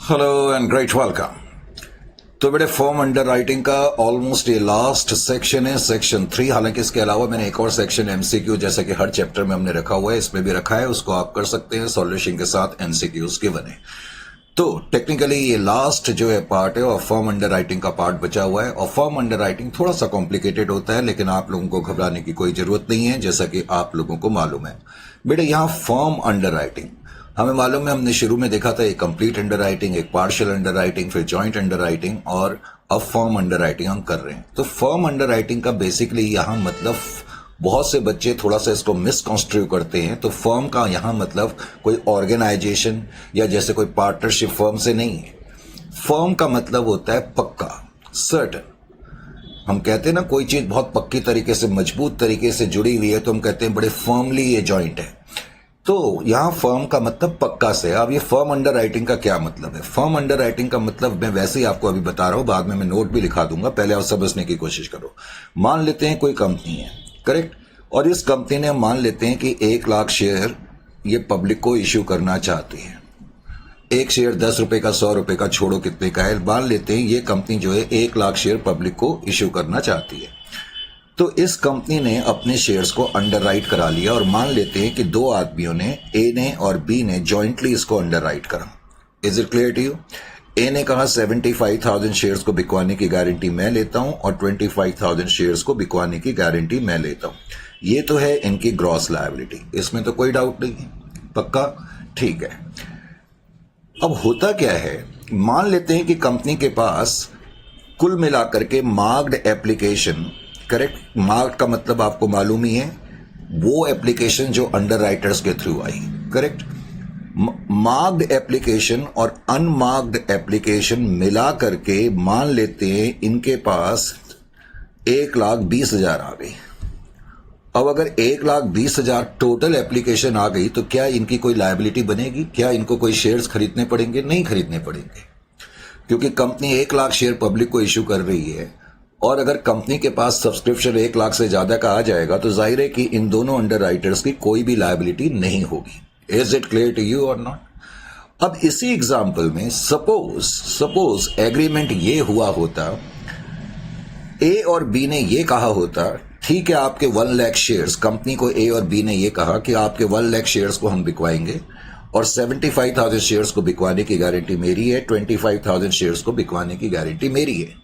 Hello and great welcome. तो बेटे form under writing का ऑलमोस्ट ये लास्ट सेक्शन है, सेक्शन 3। हालांकि इसके अलावा मैंने एक और सेक्शन एमसीक्यू जैसे कि हर चैप्टर में हमने रखा हुआ है, इसमें भी रखा है, उसको आप कर सकते हैं सॉल्यूशन के साथ। एमसीक्यूज गिवन है। तो टेक्निकली ये लास्ट जो है पार्ट है और फॉर्म अंडर राइटिंग का पार्ट बचा हुआ है। और फॉर्म अंडर राइटिंग थोड़ा सा कॉम्प्लिकेटेड होता है, लेकिन आप लोगों को घबराने की कोई जरूरत नहीं है, जैसा कि आप लोगों को मालूम है। बेटे यहाँ फॉर्म अंडर राइटिंग हमें मालूम है, हमने शुरू में देखा था एक कंप्लीट अंडर राइटिंग, एक पार्शियल अंडर राइटिंग, फिर जॉइंट अंडर राइटिंग, और अब फॉर्म अंडर राइटिंग हम कर रहे हैं। तो फॉर्म अंडर राइटिंग का बेसिकली यहाँ मतलब बहुत से बच्चे थोड़ा सा इसको मिसकंस्ट्रक्ट करते हैं। तो फर्म का यहाँ मतलब कोई ऑर्गेनाइजेशन या जैसे कोई पार्टनरशिप फर्म से नहीं है। फर्म का मतलब होता है पक्का, सर्टन। हम कहते हैं ना कोई चीज बहुत पक्की तरीके से, मजबूत तरीके से जुड़ी हुई है, तो हम कहते हैं बड़े फर्मली ये जॉइंट है। तो यहां फर्म का मतलब पक्का से। अब ये फर्म अंडर राइटिंग का क्या मतलब है? फर्म अंडर राइटिंग का मतलब मैं वैसे ही आपको अभी बता रहा हूं, बाद में मैं नोट भी लिखा दूंगा, पहले आप समझने की कोशिश करो। मान लेते हैं कोई कंपनी है, करेक्ट, और इस कंपनी ने मान लेते हैं कि 1 लाख शेयर ये पब्लिक को इश्यू करना चाहती है। एक शेयर 10 रुपए का, 100 रुपए का, छोड़ो कितने का है, मान लेते हैं ये कंपनी जो है 1 लाख शेयर पब्लिक को इश्यू करना चाहती है। तो इस कंपनी ने अपने शेयर्स को अंडर राइट करा लिया, और मान लेते हैं कि 2 आदमियों ने, ए ने और बी ने, जॉइंटली इसको अंडर राइट करा। Is it clear to you? A ने कहा 75,000 शेयर्स को बिकवाने की गारंटी मैं लेता हूं और 25,000 शेयर्स को बिकवाने की गारंटी मैं लेता हूं। ये तो है इनकी ग्रॉस लायबिलिटी, इसमें तो कोई डाउट नहीं है, पक्का, ठीक है। अब होता क्या है, मान लेते हैं कि कंपनी के पास कुल मिलाकर के मार्क्ड एप्लीकेशन, करेक्ट, मार्क्ड का मतलब आपको मालूम ही है, वो एप्लीकेशन जो अंडर राइटर्स के थ्रू आई, करेक्ट। मार्क्ड एप्लीकेशन और अनमार्क्ड एप्लीकेशन मिला करके मान लेते हैं इनके पास 1,20,000 आ गई। अब अगर 1,20,000 टोटल एप्लीकेशन आ गई तो क्या इनकी कोई लायबिलिटी बनेगी? क्या इनको कोई शेयर्स खरीदने पड़ेंगे? नहीं खरीदने पड़ेंगे, क्योंकि कंपनी 1 लाख शेयर पब्लिक को इश्यू कर रही है। और अगर कंपनी के पास सब्सक्रिप्शन 1 लाख से ज्यादा का आ जाएगा तो जाहिर है कि इन दोनों अंडर राइटर्स की कोई भी लायबिलिटी नहीं होगी। Is it clear to you और नॉट? अब इसी एग्जाम्पल में सपोज एग्रीमेंट ये हुआ होता, ए और बी ने ये कहा होता, ठीक है आपके 1 लाख शेयर्स, कंपनी को ए और बी ने ये कहा कि आपके 1 लाख शेयर्स को हम बिकवाएंगे और 75,000 शेयर्स को बिकवाने की गारंटी मेरी है, 25,000 शेयर्स को बिकवाने की गारंटी मेरी है।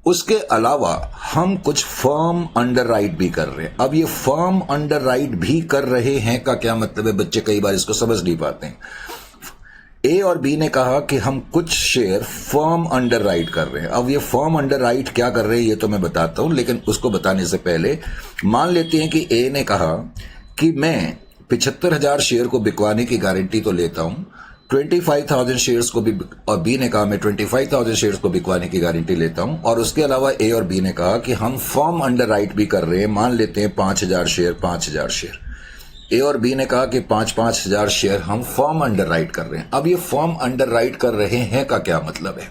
उसके अलावा हम कुछ फर्म अंडर राइट भी कर रहे हैं। अब ये फर्म अंडर राइट भी कर रहे हैं का क्या मतलब है? बच्चे कई बार इसको समझ नहीं पाते हैं। ए और बी ने कहा कि हम कुछ शेयर फर्म अंडर राइट कर रहे हैं। अब ये फर्म अंडर राइट क्या कर रहे हैं ये तो मैं बताता हूं, लेकिन उसको बताने से पहले मान लेते हैं कि ए ने कहा कि मैं 75,000 शेयर को बिकवाने की गारंटी तो लेता हूं, 25,000 शेयर्स को भी, और बी ने कहा मैं 25,000 शेयर्स को बिकवाने की गारंटी लेता हूं। और उसके अलावा ए और बी ने कहा कि हम फर्म अंडर राइट भी कर रहे हैं, मान लेते हैं 5,000 शेयर, 5,000 शेयर। ए और बी ने कहा कि 5,000 शेयर हम फर्म अंडर राइट कर रहे हैं। अब ये फर्म अंडर राइट कर रहे हैं का क्या मतलब है?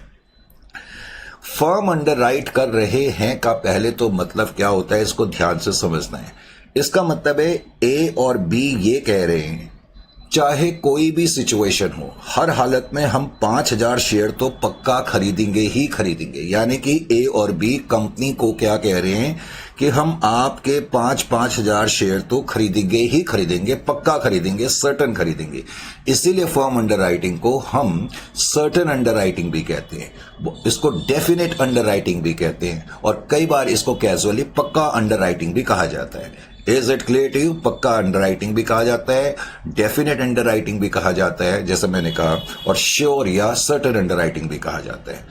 फर्म अंडर राइट कर रहे हैं का पहले तो मतलब क्या होता है, इसको ध्यान से समझना है। इसका मतलब है ए और बी ये कह रहे हैं चाहे कोई भी सिचुएशन हो, हर हालत में हम 5,000 शेयर तो पक्का खरीदेंगे ही खरीदेंगे। यानी कि ए और बी कंपनी को क्या कह रहे हैं कि हम आपके 5,000 शेयर तो खरीदेंगे ही खरीदेंगे, पक्का खरीदेंगे, सर्टन खरीदेंगे। इसीलिए फर्म अंडर राइटिंग को हम सर्टन अंडर राइटिंग भी कहते हैं, इसको डेफिनेट अंडर राइटिंग भी कहते हैं, और कई बार इसको कैजुअली पक्का अंडर राइटिंग भी कहा जाता है। Is it clear to you? पक्का अंडर राइटिंग भी कहा जाता है, डेफिनेट अंडर राइटिंग भी कहा जाता है, जैसे मैंने कहा, और श्योर या सर्टेन अंडर राइटिंग भी कहा जाता है।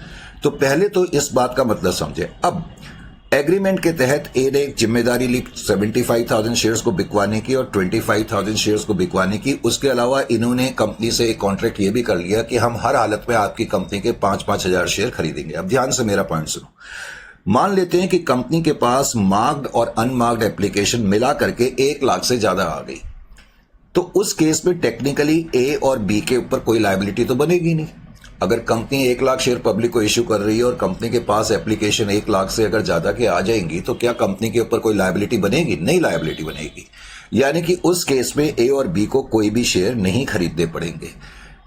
तो पहले तो इस बात का मतलब समझे। अब एग्रीमेंट के तहत ए ने एक जिम्मेदारी ली 75,000 शेयर्स को बिकवाने की और 25,000 शेयर्स को बिकवाने की। उसके अलावा इन्होंने कंपनी से एक कॉन्ट्रैक्ट ये भी कर लिया कि हम हर हालत में आपकी कंपनी के 5,000 शेयर खरीदेंगे। अब ध्यान से मेरा पॉइंट सुनो। मान लेते हैं कि कंपनी के पास मार्क्ड और अनमार्क्ड एप्लीकेशन मिला करके 1 लाख से ज्यादा आ गई, तो उस केस में टेक्निकली ए और बी के ऊपर कोई लायबिलिटी तो बनेगी नहीं। अगर कंपनी 1 लाख शेयर पब्लिक को इश्यू कर रही है और कंपनी के पास एप्लीकेशन 1 लाख से अगर ज्यादा के आ जाएंगी तो क्या कंपनी के ऊपर कोई लायबिलिटी बनेगी? नहीं लायबिलिटी बनेगी। यानी कि उस केस में ए और बी को कोई भी शेयर नहीं खरीदने पड़ेंगे।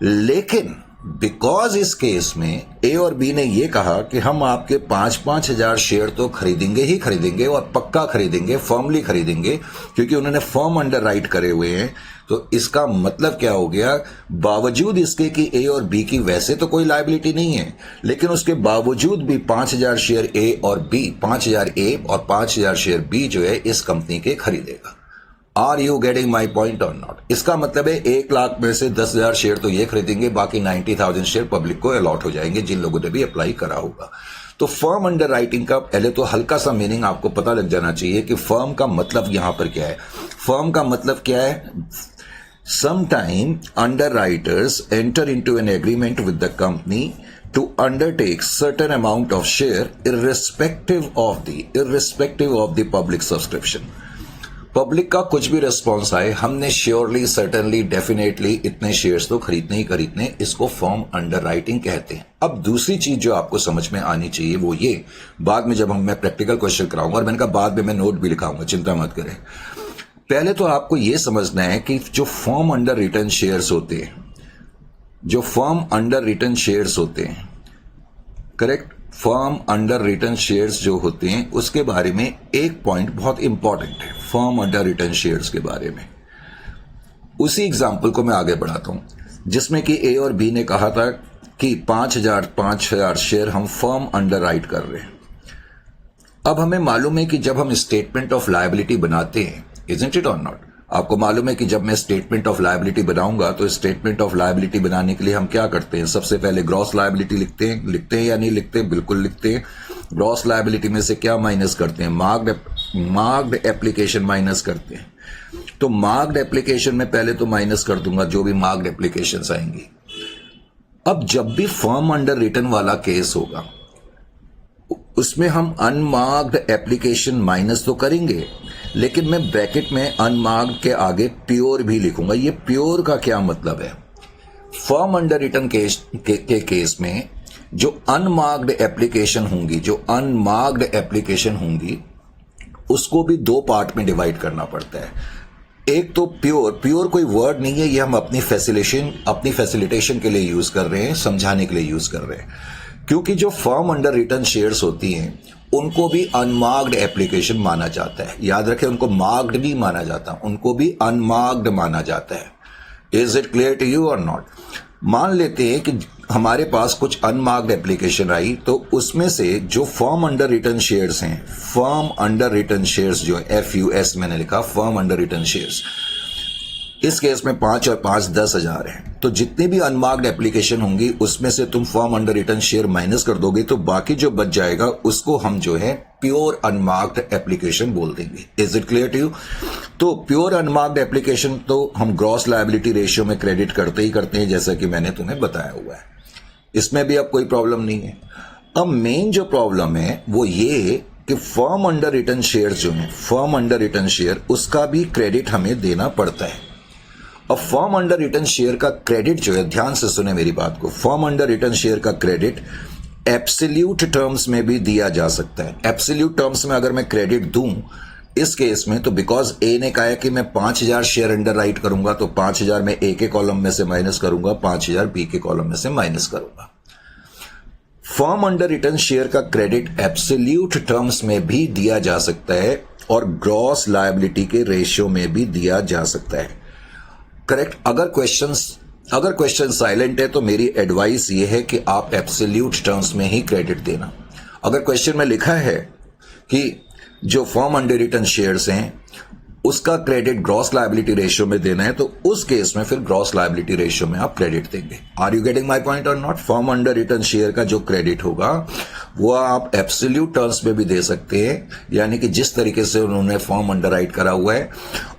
लेकिन बिकॉज इस केस में ए और बी ने ये कहा कि हम आपके 5-5 हजार शेयर तो खरीदेंगे ही खरीदेंगे और पक्का खरीदेंगे, फर्मली खरीदेंगे, क्योंकि उन्होंने फर्म अंडर राइट करे हुए हैं। तो इसका मतलब क्या हो गया, बावजूद इसके कि ए और बी की वैसे तो कोई लायबिलिटी नहीं है, लेकिन उसके बावजूद भी 5,000 शेयर ए और बी, 5,000 ए और 5,000 शेयर बी जो है इस कंपनी के खरीदेगा। Are you getting my point और नॉट? इसका मतलब है 1 लाख में से 10,000 शेयर तो ये खरीदेंगे, बाकी 90,000 शेयर पब्लिक को अलॉट हो जाएंगे जिन लोगों ने भी अप्लाई करा होगा। तो फर्म अंडर राइटिंग का पहले तो हल्का सा मीनिंग आपको पता लग जाना चाहिए कि फर्म का मतलब यहां पर क्या है। फर्म का मतलब क्या है? Sometime underwriters enter into an agreement with the company to undertake certain amount of share irrespective of the public subscription. Public का कुछ भी रिस्पॉन्स आए, हमने श्योरली, सर्टनली, डेफिनेटली इतने शेयर्स तो खरीदने ही खरीदने, इसको फर्म अंडर राइटिंग कहते हैं। अब दूसरी चीज जो आपको समझ में आनी चाहिए वो ये, बाद में जब मैं प्रैक्टिकल क्वेश्चन कराऊंगा, और मैंने कहा बाद में मैं नोट भी लिखाऊंगा, चिंता मत करें। पहले तो आपको यह समझना है कि जो फर्म अंडर रिटर्न शेयर्स होते हैं, जो फर्म अंडर रिटर्न शेयर्स होते हैं, correct, firm underwritten shares जो होते हैं उसके बारे में एक पॉइंट बहुत इंपॉर्टेंट है फर्म अंडर रिटर्न शेयर्स के बारे में। उसी एग्जांपल को मैं आगे बढ़ाता हूं जिसमें कि ए और बी ने कहा था कि 5,000 शेयर हम फर्म अंडर राइट कर रहे हैं। अब हमें मालूम है कि जब हम स्टेटमेंट ऑफ लायबिलिटी बनाते हैं, Isn't it or not? आपको मालूम है कि जब मैं स्टेटमेंट ऑफ लायबिलिटी बनाऊंगा तो स्टेटमेंट ऑफ लायबिलिटी बनाने के लिए हम क्या करते हैं, सबसे पहले ग्रॉस लायबिलिटी लिखते हैं या नहीं लिखते? बिल्कुल लिखते हैं। ग्रॉस लायबिलिटी में से क्या माइनस करते हैं? मार्क्ड एप्लीकेशन माइनस करते हैं। तो मार्क्ड एप्लीकेशन में पहले तो माइनस कर दूंगा जो भी मार्क्ड एप्लीकेशंस आएंगी। अब जब भी फर्म अंडर रिटर्न वाला केस होगा उसमें हम अनमार्क्ड एप्लीकेशन माइनस तो करेंगे, लेकिन मैं ब्रैकेट में अनमार्क्ड के आगे प्योर भी लिखूंगा। ये प्योर का क्या मतलब है? फर्म अंडर रिटर्न के केस में जो अनमार्क्ड एप्लीकेशन होंगी उसको भी 2 पार्ट में डिवाइड करना पड़ता है। एक तो प्योर कोई वर्ड नहीं है, ये हम अपनी फैसिलिटेशन के लिए यूज कर रहे हैं, समझाने के लिए यूज कर रहे हैं, क्योंकि जो फर्म अंडर रिटर्न शेयर्स होती हैं उनको भी अनमार्क्ड एप्लीकेशन माना जाता है। याद रखें, उनको मार्क्ड नहीं माना जाता, उनको भी अनमार्क्ड माना जाता है। Is it clear to you और नॉट? मान लेते हैं कि हमारे पास कुछ अनमार्क्ड एप्लीकेशन आई, तो उसमें से जो फर्म अंडर रिटर्न शेयर्स हैं, फर्म अंडर रिटर्न शेयर्स जो FUS मैंने लिखा, फर्म अंडर रिटर्न शेयर्स, इस केस में 5 और 5 10,000 है। तो जितनी भी अनमार्क्ड एप्लीकेशन होंगी उसमें से तुम firm underwritten share minus कर दोगे, तो बाकी जो बच जाएगा उसको हम जो है प्योर अनमार्क्ड एप्लीकेशन बोल देंगे। Is it clear to you? तो प्योर अनमार्क्ड एप्लीकेशन तो हम ग्रॉस लायबिलिटी रेशियो में क्रेडिट करते ही करते हैं, जैसा कि मैंने तुम्हें बताया हुआ है। इसमें भी अब कोई प्रॉब्लम नहीं है। अब मेन जो प्रॉब्लम है वो ये कि फर्म अंडर रिटर्न शेयर जो है, फर्म अंडर रिटर्न शेयर, उसका भी क्रेडिट हमें देना पड़ता है। अब फर्म अंडर रिटर्न शेयर का क्रेडिट जो है, ध्यान से सुने मेरी बात को, फर्म अंडर रिटर्न शेयर का क्रेडिट एब्सोल्यूट टर्म्स में भी दिया जा सकता है। एब्सोल्यूट टर्म्स में अगर मैं क्रेडिट दूं इस केस में, तो बिकॉज ए ने कहा है कि मैं 5,000 शेयर अंडर राइट करूंगा, तो 5,000 में ए के कॉलम में से माइनस करूंगा, 5,000 बी के कॉलम में से माइनस करूंगा। फर्म अंडर रिटर्न शेयर का क्रेडिट एब्सोल्यूट टर्म्स में भी दिया जा सकता है और ग्रॉस लायबिलिटी के रेशियो में भी दिया जा सकता है। करेक्ट? अगर क्वेश्चन साइलेंट है तो मेरी एडवाइस ये है कि आप एब्सोल्यूट टर्म्स में ही क्रेडिट देना। अगर क्वेश्चन में लिखा है कि जो फर्म अंडर रिटर्न शेयर्स हैं उसका क्रेडिट ग्रॉस लायबिलिटी रेशियो में देना है, तो उस केस में फिर ग्रॉस लायबिलिटी रेशियो में आप क्रेडिट देंगे। Are you getting my point और not? Firm underwritten share का जो क्रेडिट होगा वो आप एब्सोल्यूट टर्म्स में भी दे सकते हैं, यानी कि जिस तरीके से उन्होंने फर्म अंडर राइट करा हुआ है,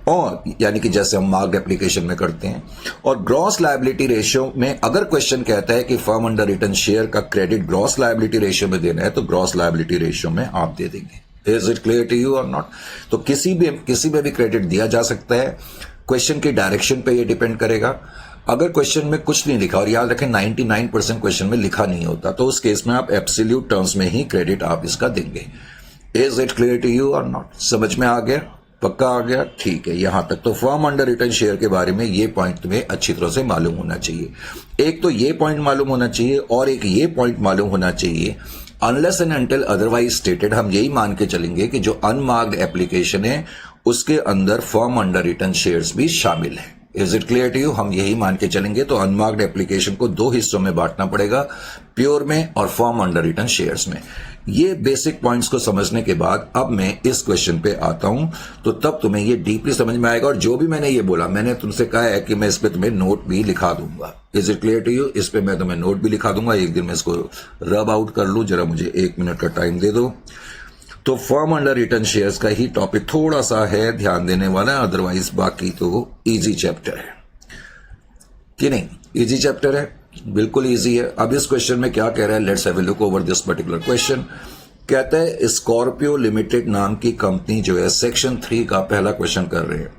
और यानी कि जैसे हम मार्क्ड एप्लीकेशन में करते हैं। और ग्रॉस लायबिलिटी रेशियो में अगर क्वेश्चन कहता है कि फर्म अंडर रिटर्न शेयर का क्रेडिट ग्रॉस लायबिलिटी रेशियो में देना है, तो ग्रॉस लायबिलिटी रेशियो में आप दे देंगे। Is it clear to you और नॉट? तो किसी में भी क्रेडिट दिया जा सकता है। क्वेश्चन की डायरेक्शन पे ये डिपेंड करेगा। अगर क्वेश्चन में कुछ नहीं लिखा, और याद रखें 99% क्वेश्चन में लिखा नहीं होता, तो उस केस में आप एब्सोल्यूट टर्म्स में ही क्रेडिट आप इसका देंगे। Is it clear to you और नॉट? समझ में आ गया? पक्का आ गया? ठीक है, यहां तक तो फर्म अंडर रिटर्न शेयर के बारे में ये पॉइंट तुम्हें अच्छी तरह से मालूम होना चाहिए। एक तो ये पॉइंट मालूम होना चाहिए और एक ये पॉइंट मालूम होना चाहिए, unless and until otherwise stated, हम यही मान के चलेंगे कि जो अनमार्क्ड एप्लीकेशन है उसके अंदर फर्म अंडर रिटर्न शेयर्स भी शामिल है। Is it clear to you? हम यही मान के चलेंगे। तो अनमार्क्ड एप्लीकेशन को दो हिस्सों में बांटना पड़ेगा, प्योर में और फर्म अंडर रिटर्न शेयर्स में। ये बेसिक पॉइंट्स को समझने के बाद अब मैं इस क्वेश्चन पे आता हूं, तो तब तुम्हें ये डीपली समझ में आएगा। और जो भी मैंने ये बोला, मैंने तुमसे कहा है कि मैं इस पे तुम्हें नोट भी लिखा दूंगा। Is it clear to you? इस पे मैं तुम्हें नोट भी लिखा दूंगा। एक दिन मैं इसको रब आउट कर लूं, जरा मुझे 1 मिनट का टाइम दे दो। तो फर्म अंडर रिटर्न शेयर्स का ही टॉपिक थोड़ा सा है ध्यान देने वाला, अदरवाइज बाकी तो इजी चैप्टर है कि नहीं? इजी चैप्टर है, बिल्कुल इजी है। अब इस क्वेश्चन में क्या कह रहा है, let's have a look over this particular question. कहता है स्कॉर्पियो लिमिटेड नाम की कंपनी जो है सेक्शन 3 का पहला क्वेश्चन कर रहे हैं।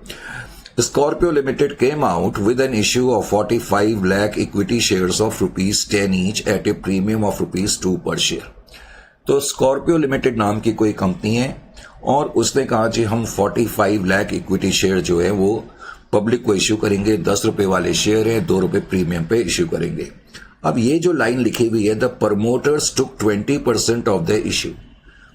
Scorpio limited came out with an issue of 45 lakh equity shares of ₹10 each eight A premium of ₹2 पर शेयर। तो स्कॉर्पियो लिमिटेड नाम की कोई कंपनी है और उसने कहा जी हम 45 लाख इक्विटी शेयर जो है वो पब्लिक को इश्यू करेंगे। 10 रुपए वाले शेयर है, 2 रुपए प्रीमियम पे इश्यू करेंगे। अब ये जो लाइन लिखी हुई है, the promoters took 20% of the issue.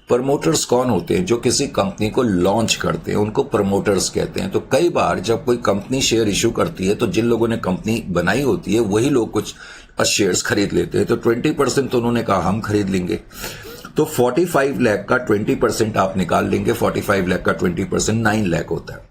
Promoters कौन होते हैं? जो किसी कंपनी को लॉन्च करते हैं उनको प्रमोटर्स कहते हैं। तो कई बार जब कोई कंपनी शेयर इश्यू करती है तो जिन लोगों ने कंपनी बनाई होती है वही लोग कुछ शेयर्स खरीद लेते हैं। तो 20% तो उन्होंने कहा हम खरीद लेंगे। तो 45 लाख का 20% आप निकाल लेंगे। 45 लाख का 20% 9 लाख होता है।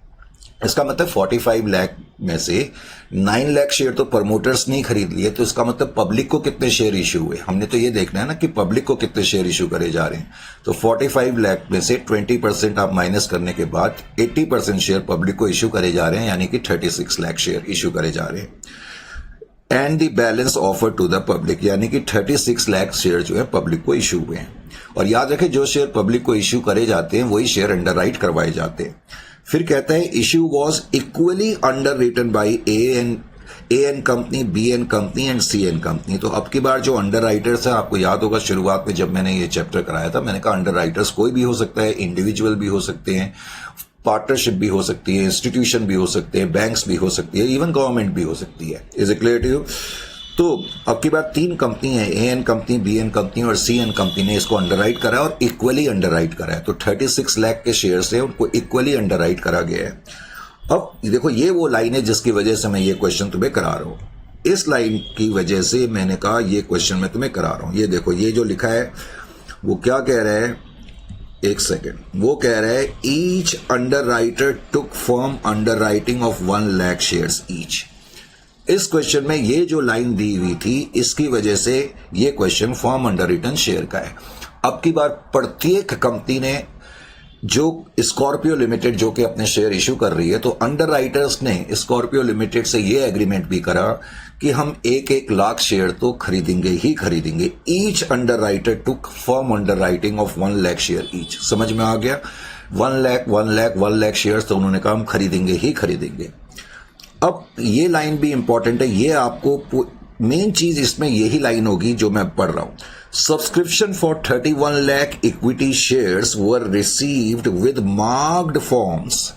इसका मतलब 45 लाख में से 9 लाख शेयर तो प्रमोटर्स नहीं खरीद लिए। तो इसका मतलब पब्लिक को कितने शेयर इश्यू हुए, हमने तो ये देखना है ना कि पब्लिक को कितने शेयर इश्यू करे जा रहे हैं। तो 45 लाख में से 20% आप माइनस करने के बाद 80% शेयर पब्लिक को इश्यू करे जा रहे हैं, यानी कि 36 लाख शेयर इश्यू करे जा रहे हैं। And the balance offer to the public, यानी कि 36 लाख शेयर जो है पब्लिक को इश्यू हुए हैं। और याद रखें, जो शेयर पब्लिक को इश्यू करे जाते हैं वही शेयर अंडर राइट करवाए जाते हैं। फिर कहता है issue was equally underwritten by A and company, B and company and C and company. तो अब की बार जो अंडर राइटर्स है, आपको याद होगा शुरुआत में जब मैंने ये चैप्टर कराया था, मैंने कहा अंडर राइटर्स कोई भी हो सकता है, इंडिविजुअल भी हो सकते हैं, पार्टनरशिप भी हो सकती है, इंस्टीट्यूशन भी हो सकते हैं, बैंक्स भी हो सकती है, इवन गवर्नमेंट भी हो सकती है। Is it clear to you? तो अब की बार 3 कंपनी है, A and company, B and company और सी एन कंपनी ने इसको अंडरराइट करा है और इक्वली अंडरराइट करा है। तो 36 लाख के शेयर से उनको इक्वली अंडरराइट करा गया है। अब देखो, ये वो लाइन है जिसकी वजह से मैं ये क्वेश्चन तुम्हें करा रहा हूं। इस लाइन की वजह से मैंने कहा ये क्वेश्चन मैं तुम्हें करा रहा हूं। ये देखो, ये जो लिखा है वो क्या कह रहा है, एक सेकेंड, वो कह रहा है each under writer took firm under writing of 1 lakh shares each. इस क्वेश्चन में ये जो लाइन दी हुई थी, इसकी वजह से ये question firm underwritten share का है। अब की बार प्रत्येक कंपनी ने, जो स्कॉर्पियो लिमिटेड जो कि अपने शेयर इश्यू कर रही है, तो अंडर राइटर्स ने स्कॉर्पियो लिमिटेड से ये एग्रीमेंट भी करा कि हम 1-1 लाख शेयर तो खरीदेंगे ही खरीदेंगे। Each under writer took firm under writing of 1 lakh share each. समझ में आ गया? 1 लाख शेयर तो उन्होंने कहा हम खरीदेंगे ही खरीदेंगे। अब ये लाइन भी इंपॉर्टेंट है, ये आपको मेन चीज इसमें यही लाइन होगी जो मैं पढ़ रहा हूं। Subscription for 31 lakh equity shares were received with marked forms,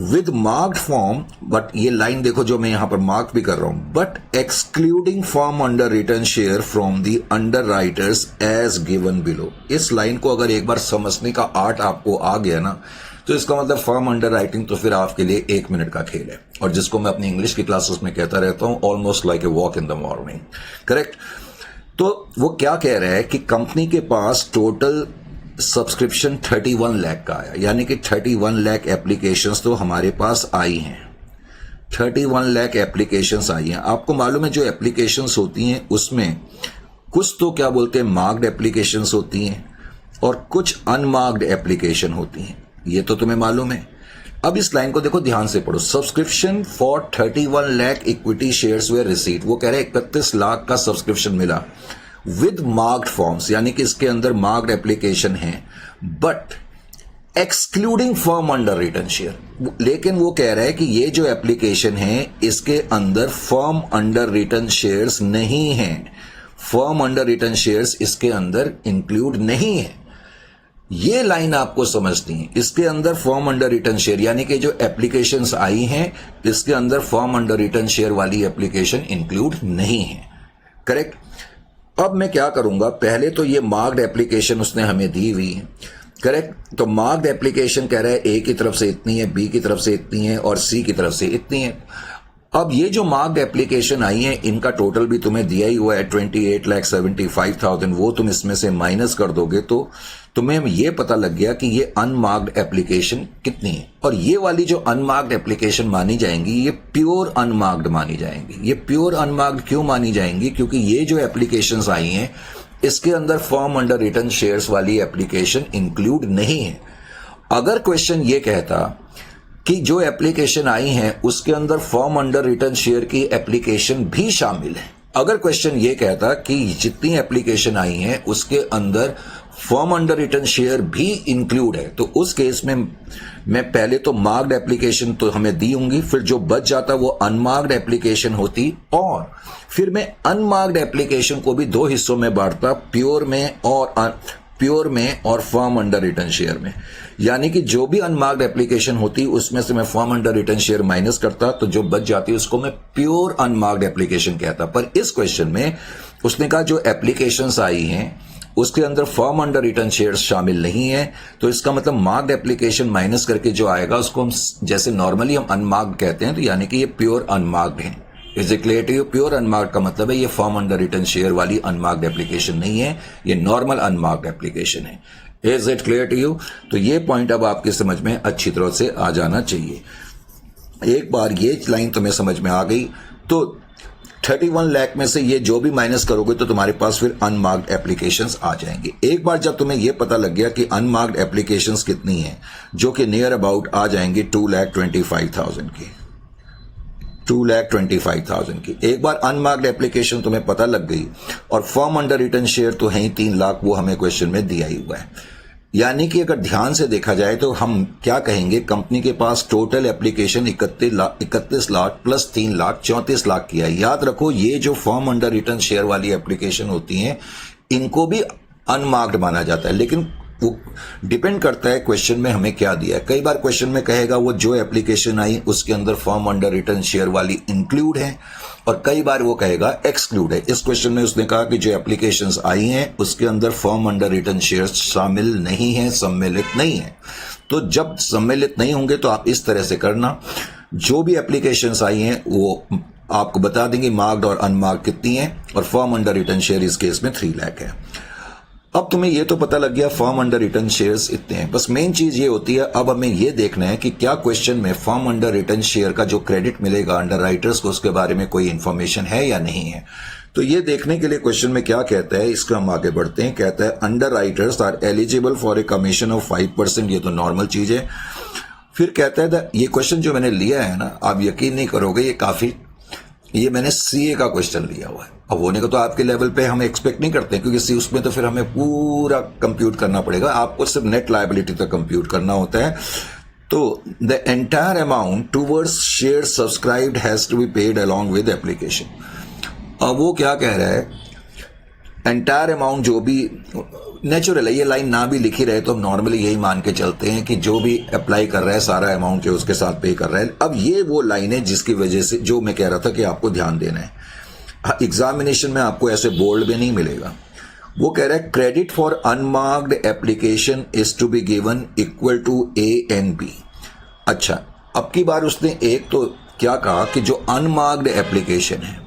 with marked form, but ये लाइन देखो जो मैं यहां पर मार्क भी कर रहा हूं, but excluding firm underwritten share from the underwriters as given below. इस लाइन को अगर एक बार समझने का आर्ट आपको आ गया ना, तो इसका मतलब फर्म अंडर राइटिंग तो फिर आपके लिए 1 मिनट का खेल है, और जिसको मैं अपनी इंग्लिश की क्लासेस में कहता रहता हूं, almost like a walk in the morning. Correct? तो वो क्या कह रहा है कि कंपनी के पास टोटल सब्सक्रिप्शन 31 लाख का आया, यानी कि 31 लाख एप्लीकेशंस तो हमारे पास आई हैं। 31 लाख एप्लीकेशंस आई हैं। आपको मालूम है जो एप्लीकेशंस होती हैं उसमें कुछ तो क्या बोलते हैं मार्क्ड एप्लीकेशंस होती हैं और कुछ अनमार्क्ड एप्लीकेशन होती हैं, ये तो तुम्हें मालूम है। अब इस लाइन को देखो, ध्यान से पढ़ो। Subscription for 31 lakh equity shares way receipt, वो कह रहे हैं 31 लाख का सब्सक्रिप्शन मिला विद मार्क्ड फॉर्म्स, यानी कि इसके अंदर मार्क्ड एप्लीकेशन है, but excluding firm underwritten share. लेकिन वो कह रहा है कि ये जो एप्लीकेशन है इसके अंदर फर्म अंडर रिटर्न शेयर्स नहीं है, फर्म अंडर रिटर्न शेयर्स इसके अंदर इंक्लूड नहीं है। ये लाइन आपको समझनी है। इसके अंदर फॉर्म अंडर रिटर्न शेयर यानी कि जो एप्लीकेशंस आई हैं इसके अंदर फॉर्म अंडर रिटर्न शेयर वाली एप्लीकेशन इंक्लूड नहीं है। करेक्ट। अब मैं क्या करूंगा, पहले तो ये मार्क्ड एप्लीकेशन उसने हमें दी हुई है। करेक्ट। तो मार्क्ड एप्लीकेशन कह रहा है ए की तरफ से इतनी है, बी की तरफ से इतनी है और सी की तरफ से इतनी है। अब ये जो मार्क्ड एप्लीकेशन आई है इनका टोटल भी तुम्हें दिया ही हुआ है 28,75,000। वो तुम इसमें से माइनस कर दोगे तो तुम्हें ये पता लग गया कि ये अनमार्क्ड एप्लीकेशन कितनी है। और ये वाली जो अनमार्क्ड एप्लीकेशन मानी जाएंगी ये प्योर अनमार्क्ड मानी जाएंगी। ये प्योर अनमार्क्ड क्यों मानी जाएंगी? क्योंकि ये जो एप्लीकेशंस आई हैं इसके अंदर फॉर्म अंडर रिटर्न शेयर्स वाली एप्लीकेशन इंक्लूड नहीं है। अगर क्वेश्चन ये कहता कि जो एप्लीकेशन आई है उसके अंदर फॉर्म अंडर रिटर्न शेयर की एप्लीकेशन भी शामिल है, अगर क्वेश्चन ये कहता कि जितनी एप्लीकेशन आई है उसके अंदर फॉर्म अंडर रिटर्न शेयर भी इंक्लूड है, तो उस केस में मैं पहले तो मार्क्ड एप्लीकेशन तो हमें दी होंगी, फिर जो बच जाता वो अनमार्क्ड एप्लीकेशन होती और फिर मैं अनमार्क्ड एप्लीकेशन को भी दो हिस्सों में बांटता, प्योर में और फॉर्म अंडर रिटर्न शेयर में। यानी कि जो भी अनमार्क्ड एप्लीकेशन होती उसमें से मैं form underwritten share minus करता तो जो बच जाती उसको मैं प्योर अनमार्क्ड एप्लीकेशन कहता। पर इस क्वेश्चन में उसने कहा जो एप्लीकेशंस आई हैं उसके अंदर फॉर्म अंडर रिटर्न शेयर्स शामिल नहीं है, तो इसका मतलब मार्क्ड एप्लीकेशन माइनस करके जो आएगा उसको हम जैसे नॉर्मली हम अनमार्क्ड कहते हैं, तो यानी कि ये प्योर अनमार्क्ड है। Is it clear to you? Pure unmarked का मतलब है ये फॉर्म अंडर रिटर्न शेयर वाली अनमार्क्ड एप्लीकेशन नहीं है, ये नॉर्मल अनमार्क्ड एप्लीकेशन है। Is it clear to you? तो ये पॉइंट अब आपकी समझ में अच्छी तरह से आ जाना चाहिए। एक बार ये लाइन तुम्हें समझ में आ गई तो 31 लाख में से ये जो भी माइनस करोगे तो तुम्हारे पास फिर अनमार्क्ड एप्लीकेशंस आ जाएंगे। एक बार जब तुम्हें ये पता लग गया कि अनमार्क्ड एप्लीकेशंस कितनी हैं, जो कि नियर अबाउट आ जाएंगी 2,25,000 की, 2,25,000 की। एक बार अनमार्क्ड एप्लीकेशन तुम्हें पता लग गई और फॉर्म अंडर रिटर्न शेयर तो है ही 3 लाख, वो हमें क्वेश्चन में दिया ही हुआ है। यानी कि अगर ध्यान से देखा जाए तो हम क्या कहेंगे, कंपनी के पास total application 31 lakh plus 3 lakh 34 lakh की है। याद रखो ये जो फॉर्म अंडर रिटर्न शेयर वाली एप्लीकेशन होती हैं इनको भी अनमार्क्ड माना जाता है, लेकिन वो डिपेंड करता है क्वेश्चन में हमें क्या दिया है। कई बार क्वेश्चन में कहेगा वो जो एप्लीकेशन आई उसके अंदर फॉर्म अंडर रिटर्न शेयर वाली इंक्लूड है और कई बार वो कहेगा एक्सक्लूड है। इस क्वेश्चन में उसने कहा कि जो एप्लीकेशंस आई हैं उसके अंदर फॉर्म अंडर रिटर्न शेयर शामिल नहीं है, सम्मिलित नहीं है। तो जब सम्मिलित नहीं होंगे तो आप इस तरह से करना, जो भी एप्लीकेशंस आई हैं वो आपको बता देंगे मार्क्ड और अनमार्क्ड कितनी है और फॉर्म अंडर रिटर्न शेयर इस केस में 3 लाख है। अब तुम्हें ये तो पता लग गया फॉर्म अंडर रिटर्न शेयर्स इतने हैं। बस मेन चीज ये होती है अब हमें ये देखना है कि क्या क्वेश्चन में फॉर्म अंडर रिटर्न शेयर का जो क्रेडिट मिलेगा अंडर राइटर्स को उसके बारे में कोई इंफॉर्मेशन है या नहीं है। तो ये देखने के लिए क्वेश्चन में क्या कहता है इसका हम आगे बढ़ते हैं। कहता है underwriters are eligible for a commission of 5%। ये तो नॉर्मल चीज है। फिर कहता है ये क्वेश्चन जो मैंने लिया है ना, आप यकीन नहीं करोगे, ये मैंने सीए का क्वेश्चन लिया हुआ है। अब होने का तो आपके लेवल पे हम एक्सपेक्ट नहीं करते क्योंकि सी उसमें तो फिर हमें पूरा कंप्यूट करना पड़ेगा, आपको सिर्फ नेट लायबिलिटी तक कंप्यूट करना होता है। तो the entire amount towards share subscribed has to be paid along with application. अब वो क्या कह रहा है, एंटायर अमाउंट जो भी नेचुरल है, ये लाइन ना भी लिखी रहे तो हम नॉर्मली यही मान के चलते हैं कि जो भी अप्लाई कर रहा है सारा अमाउंट जो उसके साथ पे कर रहा है। अब ये वो लाइन है जिसकी वजह से जो मैं कह रहा था कि आपको ध्यान देना है। एग्जामिनेशन में आपको ऐसे बोल्ड भी नहीं मिलेगा। वो कह रहा है credit for unmarked application is to be given equal to A and B. अच्छा, अब की बार उसने एक तो क्या कहा कि जो अनमार्क्ड एप्लीकेशन है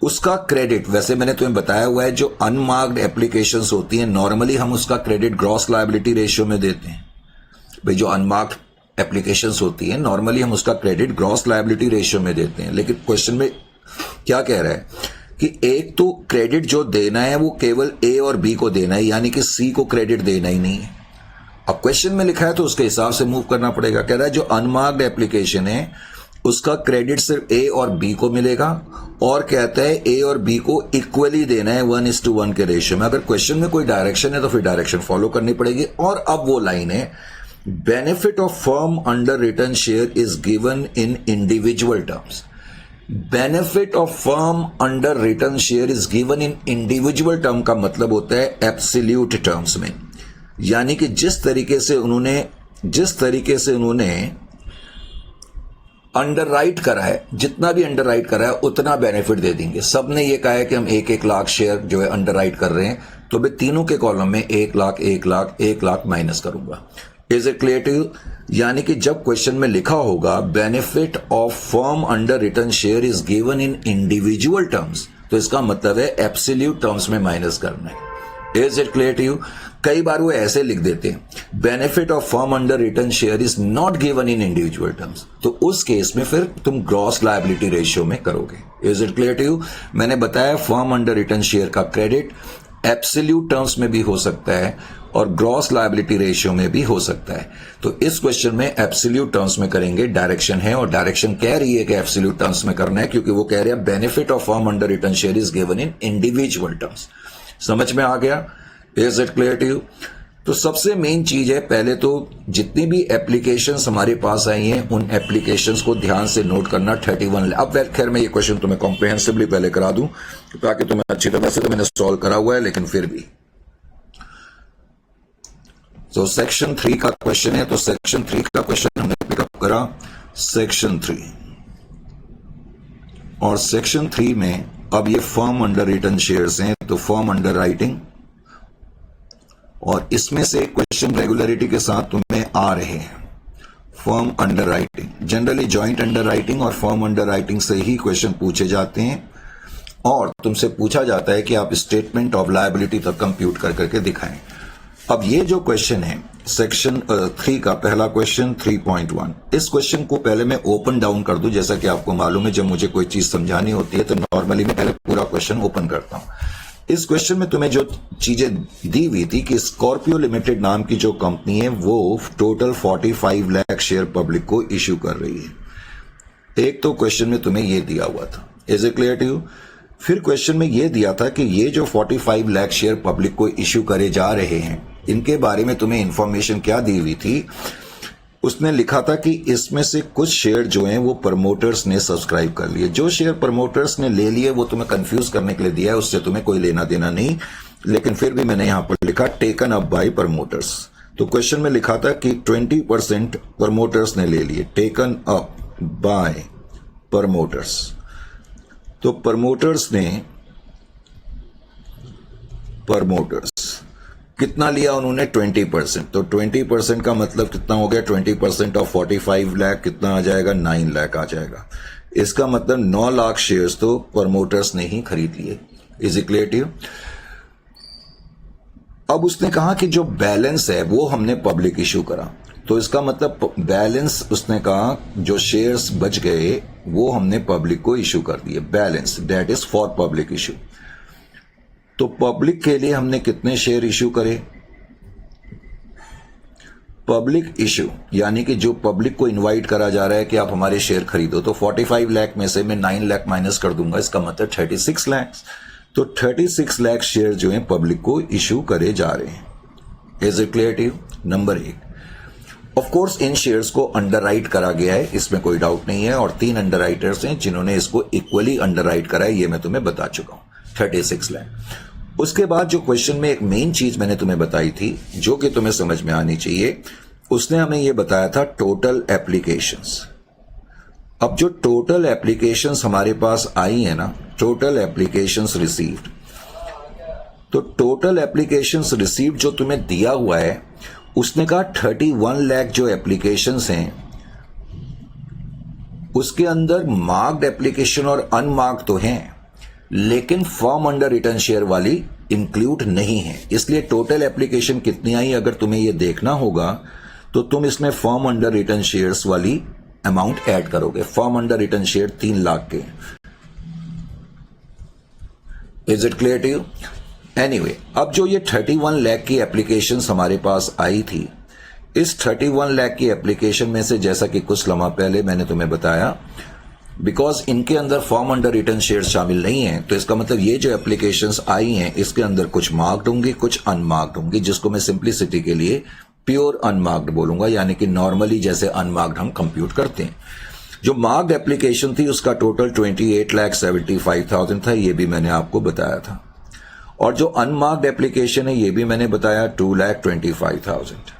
उसका क्रेडिट, वैसे मैंने तुम्हें बताया हुआ है जो अनमार्क्ड एप्लीकेशंस होती हैं नॉर्मली हम उसका क्रेडिट ग्रॉस लायबिलिटी रेशियो में देते हैं। भाई जो अनमार्क्ड एप्लीकेशंस होती हैं नॉर्मली हम उसका क्रेडिट ग्रॉस लायबिलिटी रेशियो में देते हैं, लेकिन क्वेश्चन में क्या कह रहा है कि एक तो क्रेडिट जो देना है वो केवल ए और बी को देना है, यानी कि सी को क्रेडिट देना ही नहीं है। अब क्वेश्चन में लिखा है तो उसके हिसाब से मूव करना पड़ेगा। कह रहा है जो अनमार्क्ड एप्लीकेशन है उसका क्रेडिट सिर्फ ए और बी को मिलेगा और कहता है ए और बी को इक्वली देना है 1:1 के रेशियो में। अगर क्वेश्चन में कोई डायरेक्शन है तो फिर डायरेक्शन फॉलो करनी पड़ेगी। और अब वो लाइन है benefit of firm underwritten share is given in individual terms. Benefit of firm underwritten share is given in individual term का मतलब होता है एब्सोल्यूट टर्म्स में। यानी कि जिस तरीके से उन्होंने अंडरराइट करा है, जितना भी अंडरराइट करा है उतना बेनिफिट दे देंगे। सबने ये कहा है कि हम 1-1 लाख शेयर जो है अंडरराइट कर रहे हैं, तो मैं तीनों के कॉलम में 1 लाख 1 लाख 1 लाख माइनस करूंगा। Is it clear to you? यानी कि जब क्वेश्चन में लिखा होगा benefit of firm underwritten share is given in individual terms, तो इसका मतलब है एब्सोल्यूट टर्म्स में माइनस करना है। Is it clear to you? कई बार वो ऐसे लिख देते हैं benefit of firm underwritten share is not given in individual terms, तो उस केस में फिर तुम ग्रॉस लायबिलिटी रेशियो में करोगे। Is it clear to you? मैंने बताया फर्म अंडर रिटर्न शेयर का क्रेडिट एब्सोल्यूट टर्म्स में भी हो सकता है और ग्रॉस लायबिलिटी रेशियो में भी हो सकता है। तो इस क्वेश्चन में एब्सोल्यूट टर्म्स में करेंगे, डायरेक्शन है और डायरेक्शन कह रही है कि एब्सोल्यूट टर्म्स में करना है, क्योंकि वो कह रहे हैं benefit of firm underwritten share is given in individual terms. समझ में आ गया? Is it clear to you? तो सबसे मेन चीज है, पहले तो जितनी भी एप्लीकेशंस हमारे पास आई हैं उन एप्लीकेशंस को ध्यान से नोट करना। 31 अब खैर मैं ये क्वेश्चन तुम्हें कॉम्प्रिहेंसिवली पहले करा दूं ताकि तुम्हें अच्छी तरह से, तो मैंने सॉल्व करा हुआ है लेकिन फिर भी। तो सेक्शन 3 का क्वेश्चन है, तो सेक्शन 3 का क्वेश्चन हमने पिकअप करा सेक्शन 3, और सेक्शन 3 में अब ये फर्म अंडर रिटर्न शेयर्स हैं, तो फर्म अंडर राइटिंग, और इसमें से क्वेश्चन रेगुलरिटी के साथ तुम्हें आ रहे हैं firm under writing. Generally joint under writing और फर्म अंडर राइटिंग से ही क्वेश्चन पूछे जाते हैं, और तुमसे पूछा जाता है कि आप स्टेटमेंट ऑफ लायबिलिटी तक कंप्यूट कर करके दिखाएं। अब ये जो क्वेश्चन है सेक्शन 3 का पहला क्वेश्चन 3.1, इस क्वेश्चन को पहले मैं ओपन डाउन कर दूं। जैसा कि आपको मालूम है, जब मुझे कोई चीज समझानी होती है तो नॉर्मली मैं पहले पूरा क्वेश्चन ओपन करता हूं। इस क्वेश्चन में तुम्हें जो चीजें दी हुई थी कि स्कॉर्पियो लिमिटेड नाम की जो कंपनी है वो टोटल 45 लाख शेयर पब्लिक को इश्यू कर रही है। एक तो क्वेश्चन में तुम्हें ये दिया हुआ था। Is it clear to you? फिर क्वेश्चन में ये दिया था कि ये जो 45 लाख शेयर पब्लिक को इश्यू करे जा रहे हैं, इनके बारे में तुम्हें इंफॉर्मेशन क्या दी हुई थी? उसने लिखा था कि इसमें से कुछ शेयर जो हैं वो प्रमोटर्स ने सब्सक्राइब कर लिए। जो शेयर प्रमोटर्स ने ले लिए वो तुम्हें कंफ्यूज करने के लिए दिया है, उससे तुम्हें कोई लेना देना नहीं, लेकिन फिर भी मैंने यहां पर लिखा टेकन अप बाय प्रमोटर्स। तो क्वेश्चन में लिखा था कि 20% प्रमोटर्स ने ले लिए, टेकन अप बाय प्रमोटर्स। तो प्रमोटर्स कितना लिया उन्होंने? 20%। तो 20% का मतलब कितना हो गया? 20% ऑफ 45 लाख कितना आ जाएगा? 9 लाख आ जाएगा। इसका मतलब 9 लाख शेयर्स तो प्रमोटर्स ने ही खरीद लिए। Is it clear to you? अब उसने कहा कि जो बैलेंस है वो हमने पब्लिक इश्यू करा, तो इसका मतलब बैलेंस, उसने कहा जो शेयर्स बच गए वो हमने पब्लिक को इश्यू कर दिए। Balance that is for public issue. तो पब्लिक के लिए हमने कितने शेयर इश्यू करे? पब्लिक इश्यू यानी कि जो पब्लिक को इनवाइट करा जा रहा है कि आप हमारे शेयर खरीदो, तो 45 लाख में से मैं 9 लाख माइनस कर दूंगा, इसका मतलब 36 लाख। तो 36 लाख शेयर जो हैं पब्लिक को इश्यू करे जा रहे हैं। Is it clear to you? Number 1, of course इन शेयर्स को अंडरराइट करा गया है, इसमें कोई डाउट नहीं है, और 3 अंडरराइटर्स हैं जिन्होंने इसको इक्वली अंडरराइट करा है, ये मैं तुम्हें बता चुका हूं। 36 लाख। उसके बाद जो क्वेश्चन में एक मेन चीज मैंने तुम्हें बताई थी जो कि तुम्हें समझ में आनी चाहिए, उसने हमें यह बताया था टोटल एप्लीकेशंस। अब जो टोटल एप्लीकेशंस हमारे पास आई है ना, टोटल एप्लीकेशंस रिसीव्ड, तो टोटल एप्लीकेशंस रिसीव्ड जो तुम्हें दिया हुआ है, उसने कहा 31 लाख जो एप्लीकेशंस हैं उसके अंदर मार्क्ड एप्लीकेशन और अनमार्क्ड तो हैं, लेकिन फर्म अंडर रिटर्न शेयर वाली इंक्लूड नहीं है। इसलिए टोटल एप्लीकेशन कितनी आई अगर तुम्हें यह देखना होगा तो तुम इसमें फर्म अंडर रिटर्न शेयर्स वाली अमाउंट ऐड करोगे। Firm underwritten share 3 lakh के। Is it clear to you? Anyway, अब जो ये 31 लाख की एप्लीकेशंस हमारे पास आई थी, इस 31 लाख की एप्लीकेशन में से जैसा कि कुछ लम्हा पहले मैंने तुम्हें बताया, बिकॉज इनके अंदर फॉर्म अंडर रिटर्न शेयर शामिल नहीं है, तो इसका मतलब ये जो एप्लीकेशंस आई हैं इसके अंदर कुछ मार्क्ड होंगी, कुछ अनमार्क्ड होंगी, जिसको मैं सिंप्लिसिटी के लिए प्योर अनमार्क्ड बोलूंगा, यानी कि नॉर्मली जैसे अनमार्क्ड हम कंप्यूट करते हैं। जो मार्क्ड एप्लीकेशन थी उसका टोटल 28,75,000 था, ये भी मैंने आपको बताया था। और जो अनमार्क्ड एप्लीकेशन है ये भी मैंने बताया 2,25,000,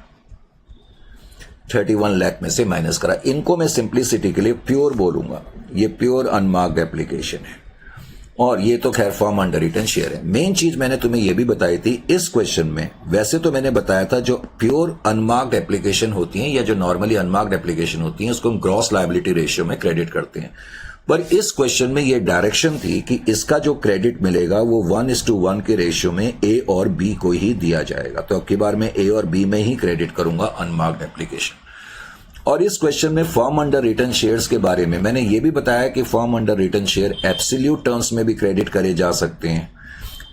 31 लाख में से माइनस करा। इनको मैं सिंप्लिसिटी के लिए प्योर बोलूंगा, ये प्योर अनमार्क्ड एप्लीकेशन है। और ये तो खैर फॉर्म अंडर रिटन शेयर है। मेन चीज मैंने तुम्हें ये भी बताई थी इस क्वेश्चन में, वैसे तो मैंने बताया था जो प्योर अनमार्क्ड एप्लीकेशन होती हैं या जो नॉर्मली अनमार्क्ड एप्लीकेशन होती हैं उसको हम ग्रॉस लायबिलिटी रेशियो में क्रेडिट करते हैं, पर इस क्वेश्चन में ये डायरेक्शन थी कि इसका जो क्रेडिट मिलेगा वो 1:1 के रेशियो में ए और बी को ही दिया जाएगा। तो अब की बार मैं ए और बी में ही क्रेडिट करूंगा अनमार्क्ड एप्लीकेशन। और इस क्वेश्चन में फर्म अंडर रिटन शेयर्स के बारे में मैंने ये भी बताया कि firm underwritten share absolute terms में भी क्रेडिट करे जा सकते हैं,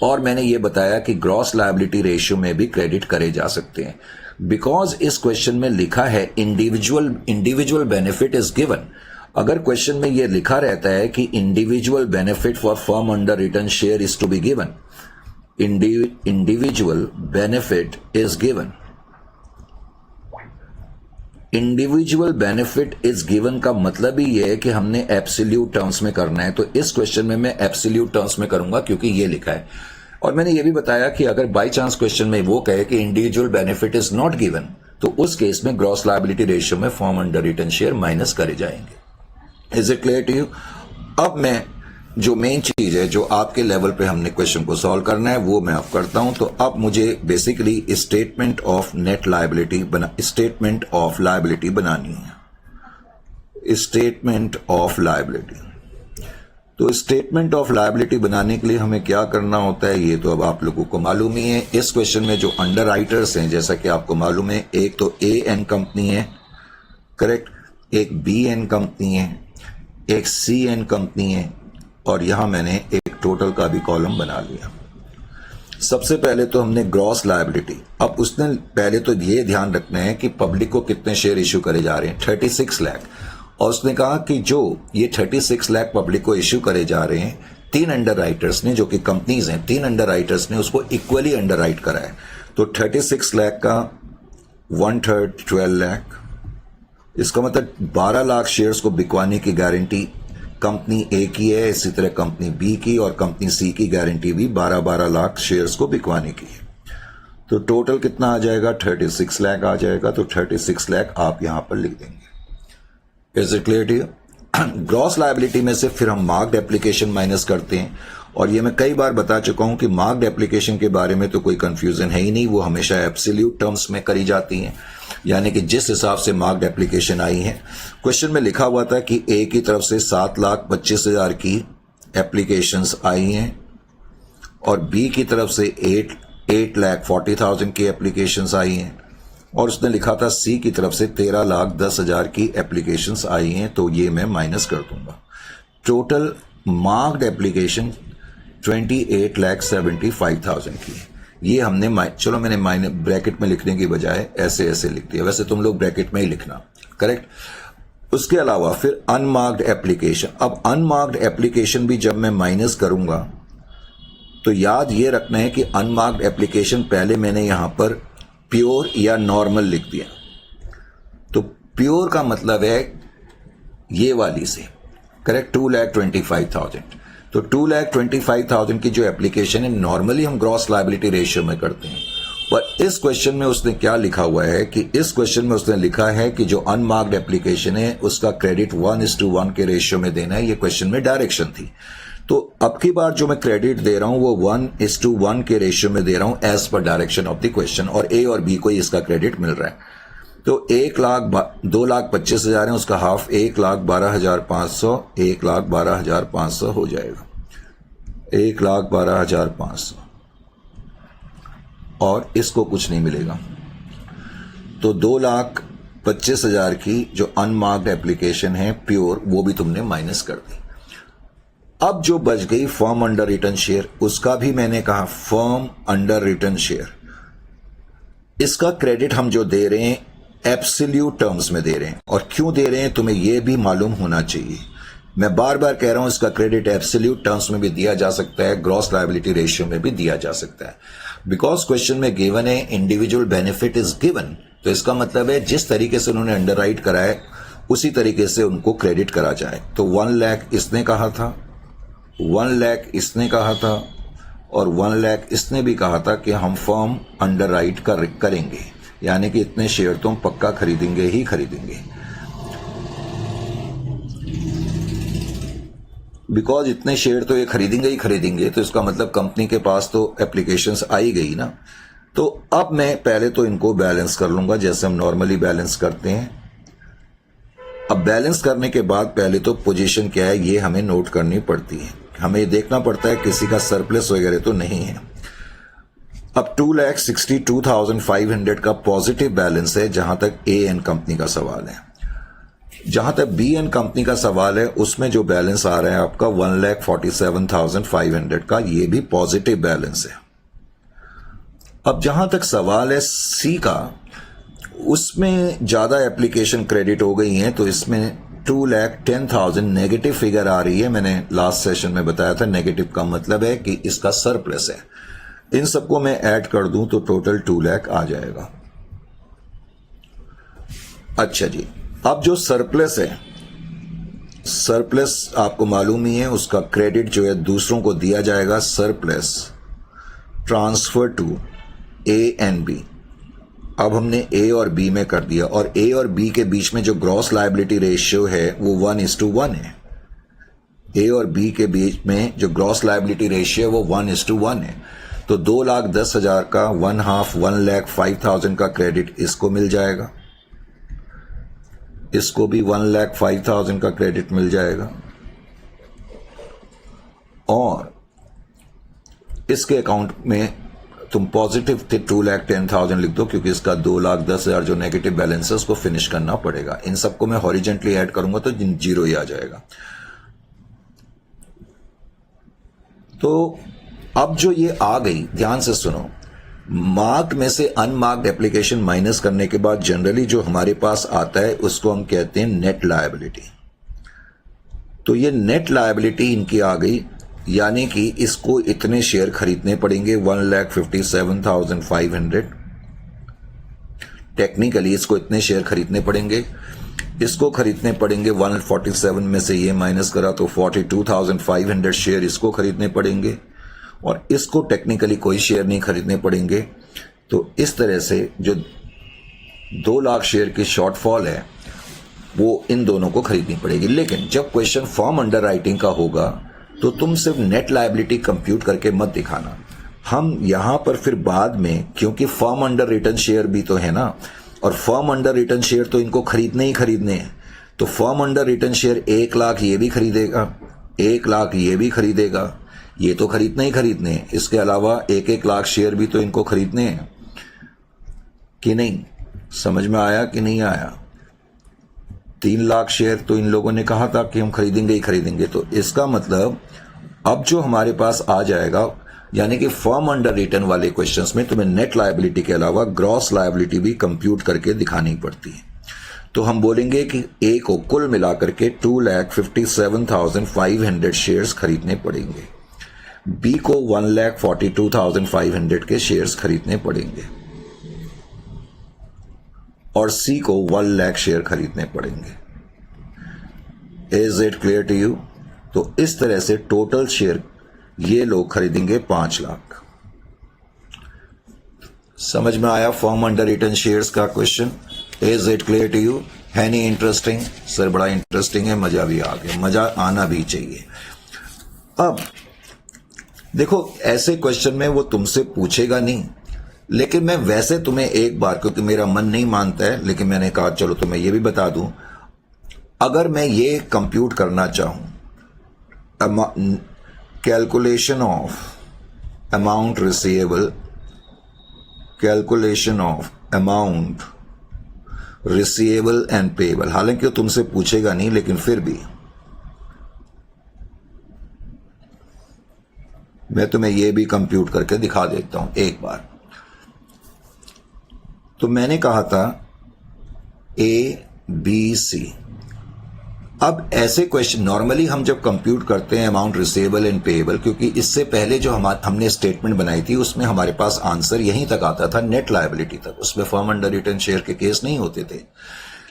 और मैंने ये बताया कि ग्रॉस लायबिलिटी रेशियो में भी क्रेडिट करे जा सकते हैं। बिकॉज इस क्वेश्चन में लिखा है इंडिविजुअल बेनिफिट इज गिवन। अगर क्वेश्चन में ये लिखा रहता है कि individual benefit for firm underwritten share is to be given, individual benefit is given, individual benefit is given का मतलब ही ये है कि हमने एब्सोल्यूट टर्म्स में करना है। तो इस क्वेश्चन में मैं एब्सोल्यूट टर्म्स में करूंगा क्योंकि ये लिखा है। और मैंने ये भी बताया कि अगर बाय चांस क्वेश्चन में वो कहे कि individual benefit is not given, तो उस केस में ग्रॉस लायबिलिटी रेशियो में firm underwritten share minus करे जाएंगे। Is it clear to you? अब मैं जो मेन चीज है जो आपके लेवल पे हमने क्वेश्चन को सॉल्व करना है वो मैं अब करता हूं। तो अब मुझे basically statement of net liability statement of liability बनानी है। स्टेटमेंट ऑफ लायबिलिटी, तो स्टेटमेंट ऑफ लायबिलिटी बनाने के लिए हमें क्या करना होता है ये तो अब आप लोगों को मालूम ही है। इस क्वेश्चन में जो अंडर राइटर्स हैं जैसा कि आपको मालूम है, एक तो AN कंपनी है, करेक्ट, एक BN कंपनी है, एक CN कंपनी है, और यहां मैंने एक टोटल का भी कॉलम बना लिया। सबसे पहले तो हमने ग्रॉस लायबिलिटी, अब उसने पहले तो ये ध्यान रखना है कि पब्लिक को कितने शेयर इश्यू करे जा रहे हैं, 36 लाख। और उसने कहा कि जो ये 36 लाख पब्लिक को इश्यू करे जा रहे हैं, 3 अंडर राइटर्स ने, जो कि कंपनीज हैं, 3 अंडर राइटर्स ने उसको इक्वली अंडर राइट करा है। तो 36 लाख का 1/3 12 लाख, इसका मतलब 12 लाख शेयर्स को बिकवाने की गारंटी कंपनी ए की है, इसी तरह कंपनी बी की और कंपनी सी की गारंटी भी 12-12 लाख शेयर्स को बिकवाने की है। तो टोटल कितना आ जाएगा, 36 लाख आ जाएगा। तो 36 लाख आप यहां पर लिख देंगे। Is it clear to you? Gross liability में से फिर हम मार्क्ड एप्लीकेशन माइनस करते हैं, और ये मैं कई बार बता चुका हूं कि मार्क्ड एप्लीकेशन के बारे में तो कोई कंफ्यूजन है ही नहीं, वो हमेशा एब्सोल्यूट टर्म्स में करी जाती हैं, यानी कि जिस हिसाब से मार्क्ड एप्लीकेशन आई है। क्वेश्चन में लिखा हुआ था कि ए की तरफ से 7,25,000 की एप्लीकेशंस आई हैं और बी की तरफ से 8,40,000 की एप्लीकेशंस आई हैं, और उसने लिखा था सी की तरफ से 13,10,000 की एप्लीकेशंस आई हैं। तो ये मैं माइनस कर दूंगा। टोटल मार्क्ड एप्लीकेशन 28,75,000 की है। ये हमने चलो मैंने ब्रैकेट में लिखने की बजाय ऐसे ऐसे लिख दिया, वैसे तुम लोग ब्रैकेट में ही लिखना, करेक्ट। उसके अलावा फिर अनमार्क्ड एप्लीकेशन। अब अनमार्क्ड एप्लीकेशन भी जब मैं माइनस करूंगा तो याद ये रखना है कि अनमार्क्ड एप्लीकेशन पहले मैंने यहां पर प्योर या नॉर्मल लिख दिया। तो प्योर का मतलब है ये वाली से, करेक्ट, 2,25,000। तो 2,25,000 की जो एप्लीकेशन है नॉर्मली हम ग्रॉस लायबिलिटी रेशियो में करते हैं, पर इस क्वेश्चन में उसने क्या लिखा हुआ है कि इस क्वेश्चन में उसने लिखा है कि जो अनमार्क्ड एप्लीकेशन है उसका क्रेडिट 1:1 के रेशियो में देना है। ये क्वेश्चन में डायरेक्शन थी। तो अब की बार जो मैं क्रेडिट दे रहा हूं वो 1:1 के रेशियो में दे रहा हूं as per direction of the question, और ए और बी को इसका क्रेडिट मिल रहा है। तो 2,25,000 है, उसका हाफ 1,12,500, 1,12,500 हो जाएगा, 1,12,500, और इसको कुछ नहीं मिलेगा। तो 2,25,000 की जो अनमार्क्ड एप्लीकेशन है प्योर, वो भी तुमने माइनस कर दी। अब जो बच गई फर्म अंडर रिटन शेयर, उसका भी मैंने कहा फर्म अंडर रिटन शेयर, इसका क्रेडिट हम जो दे रहे हैं एब्सोल्यूट टर्म्स में दे रहे हैं। और क्यों दे रहे हैं तुम्हें यह भी मालूम होना चाहिए। मैं बार बार कह रहा हूं इसका क्रेडिट एब्सोल्यूट टर्म्स में भी दिया जा सकता है, ग्रॉस लायबिलिटी रेशियो में भी दिया जा सकता है। बिकॉज क्वेश्चन में गिवन है इंडिविजुअल बेनिफिट इज गिवन, तो इसका मतलब है जिस तरीके से उन्होंने अंडरराइट करा है उसी तरीके से उनको क्रेडिट करा जाए। तो 1 लाख इसने कहा था, 1 लाख इसने कहा था, और 1 लाख इसने भी कहा था कि हम फर्म अंडरराइट करेंगे, यानी कि इतने शेयर तो हम पक्का खरीदेंगे ही खरीदेंगे। बिकॉज इतने शेयर तो ये खरीदेंगे ही खरीदेंगे, तो इसका मतलब कंपनी के पास तो एप्लीकेशंस आई गई ना। तो अब मैं पहले तो इनको बैलेंस कर लूंगा जैसे हम नॉर्मली बैलेंस करते हैं। अब बैलेंस करने के बाद पहले तो पोजीशन क्या है ये हमें नोट करनी पड़ती है, हमें देखना पड़ता है किसी का सरप्लस वगैरह तो नहीं है। अब 2,62,500 का पॉजिटिव बैलेंस है जहां तक AN कंपनी का सवाल है। जहां तक BN कंपनी का सवाल है उसमें जो बैलेंस आ रहा है आपका 1,47,500 का, ये भी पॉजिटिव बैलेंस है। अब जहां तक सवाल है C का, उसमें ज्यादा एप्लीकेशन क्रेडिट हो गई हैं, तो इसमें 2,10,000 नेगेटिव फिगर आ रही है। मैंने लास्ट सेशन में बताया था नेगेटिव का मतलब है कि इसका सरप्लस है। इन सबको मैं ऐड कर दूं तो टोटल 2 लाख आ जाएगा। अच्छा जी, अब जो सरप्लस है, सरप्लस आपको मालूम ही है, उसका क्रेडिट जो है दूसरों को दिया जाएगा। Surplus transfer to A and B। अब हमने A और B में कर दिया, और A और B के बीच में जो ग्रॉस लायबिलिटी रेशियो है वो 1:1 है। A और B के बीच में जो ग्रॉस लायबिलिटी रेशियो है वो 1:1 है। तो 2,10,000 का 1,05,000 का क्रेडिट इसको मिल जाएगा, इसको भी 1,05,000 का क्रेडिट मिल जाएगा, और इसके अकाउंट में तुम पॉजिटिव 2,10,000 लिख दो, क्योंकि इसका 2,10,000 जो नेगेटिव बैलेंस है उसको फिनिश करना पड़ेगा। इन सबको मैं हॉरिजेंटली ऐड करूंगा तो जीरो ही आ जाएगा। तो अब जो ये आ गई, ध्यान से सुनो, मार्क्ड में से अनमार्क्ड एप्लीकेशन माइनस करने के बाद जनरली जो हमारे पास आता है उसको हम कहते हैं नेट लायबिलिटी। तो ये नेट लायबिलिटी इनकी आ गई, यानी कि इसको इतने शेयर खरीदने पड़ेंगे 1,57,500। टेक्निकली इसको इतने शेयर खरीदने पड़ेंगे, इसको खरीदने पड़ेंगे 147 में से ये माइनस करा तो 42,500 शेयर इसको खरीदने पड़ेंगे, और इसको टेक्निकली कोई शेयर नहीं खरीदने पड़ेंगे। तो इस तरह से जो 2 लाख शेयर की शॉर्टफॉल है वो इन दोनों को खरीदनी पड़ेगी। लेकिन जब क्वेश्चन फॉर्म अंडर राइटिंग का होगा तो तुम सिर्फ नेट लायबिलिटी कंप्यूट करके मत दिखाना। हम यहां पर फिर बाद में, क्योंकि फर्म अंडर रिटर्न शेयर भी तो है ना, और फर्म अंडर रिटर्न शेयर तो इनको खरीदने ही खरीदने हैं। तो firm underwritten share 1 lakh ये भी खरीदेगा, 1 लाख ये भी खरीदेगा, ये तो खरीदने ही खरीदने हैं। इसके अलावा 1-1 लाख शेयर भी तो इनको खरीदने हैं कि नहीं? समझ में आया कि नहीं आया? 3 लाख शेयर तो इन लोगों ने कहा था कि हम खरीदेंगे ही खरीदेंगे। तो इसका मतलब अब जो हमारे पास आ जाएगा, यानी कि फर्म अंडर रिटर्न वाले क्वेश्चंस में तुम्हें नेट लायबिलिटी के अलावा ग्रॉस लायबिलिटी भी कंप्यूट करके दिखानी पड़ती है। तो हम बोलेंगे कि ए को कुल मिलाकर के 2,57,500 शेयर्स खरीदने पड़ेंगे, बी को 1,42,500 के शेयर्स खरीदने पड़ेंगे, और सी को 1 लाख शेयर खरीदने पड़ेंगे। Is it clear to you? तो इस तरह से टोटल शेयर ये लोग खरीदेंगे 5 लाख। समझ में आया फॉर्म अंडर रिटर्न शेयर्स का question? Is it clear to you? है नहीं इंटरेस्टिंग? सर बड़ा इंटरेस्टिंग है, मजा भी आ गया, मजा आना भी चाहिए। अब देखो, ऐसे क्वेश्चन में वो तुमसे पूछेगा नहीं, लेकिन मैं वैसे तुम्हें एक बार, क्योंकि मेरा मन नहीं मानता है, लेकिन मैंने कहा चलो तुम्हें ये भी बता दूं, अगर मैं ये कंप्यूट करना चाहूं, calculation of amount receivable, calculation of amount receivable and payable, हालांकि वो तुमसे पूछेगा नहीं, लेकिन फिर भी मैं तुम्हें यह भी कंप्यूट करके दिखा देता हूं एक बार। तो मैंने कहा था ABC। अब ऐसे क्वेश्चन नॉर्मली हम जब कंप्यूट करते हैं अमाउंट रिसीवेबल एंड पेएबल, क्योंकि इससे पहले जो हमने स्टेटमेंट बनाई थी उसमें हमारे पास आंसर यहीं तक आता था, नेट लायबिलिटी तक, उसमें फर्म अंडर रिटर्न शेयर के केस नहीं होते थे।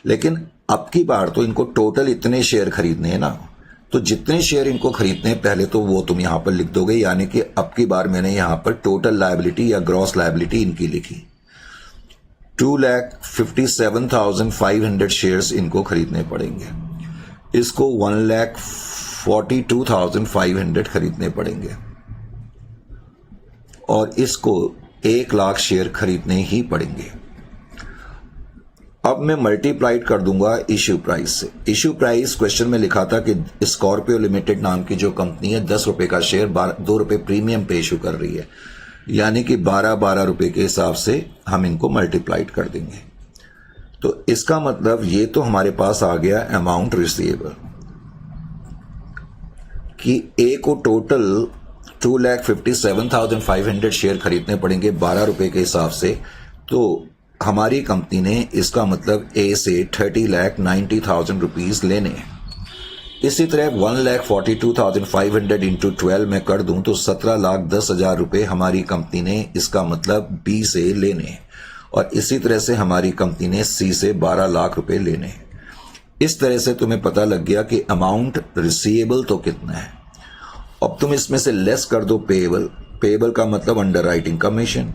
लेकिन अब की बार तो इनको टोटल इतने शेयर खरीदने हैं ना, तो जितने शेयर इनको खरीदने हैं पहले तो वो तुम यहां पर लिख दोगे, यानी कि अब की बार मैंने यहां पर टोटल लायबिलिटी या ग्रॉस लायबिलिटी इनकी लिखी। 2,57,500 शेयर्स इनको खरीदने पड़ेंगे, इसको 1,42,500 खरीदने पड़ेंगे और इसको 1 लाख शेयर खरीदने ही पड़ेंगे। अब मैं मल्टीप्लाइड कर दूंगा इश्यू प्राइस से। इश्यू प्राइस क्वेश्चन में लिखा था कि स्कॉर्पियो लिमिटेड नाम की जो कंपनी है 10 रुपए का शेयर 2 रुपए प्रीमियम पे इशू कर रही है, यानी कि 12 रुपए के हिसाब से हम इनको मल्टीप्लाइड कर देंगे। तो इसका मतलब ये तो हमारे पास आ गया अमाउंट रिसीवेबल कि ए को टोटल 2,57,500 शेयर खरीदने पड़ेंगे 12 रुपए के हिसाब से। तो हमारी कंपनी ने इसका मतलब ए से 30,90,000 रुपीज लेने हैं। इसी तरह 1,42,500 इंटू 12 में कर दूं तो 17,10,000 रुपए हमारी कंपनी ने इसका मतलब बी से लेने हैं और इसी तरह से हमारी कंपनी ने सी से 12 लाख रुपए लेने हैं। इस तरह से तुम्हें पता लग गया कि अमाउंट रिसीवेबल तो कितना है। अब तुम इसमें से लेस कर दो पेएबल। पेएबल का मतलब अंडर राइटिंग कमीशन।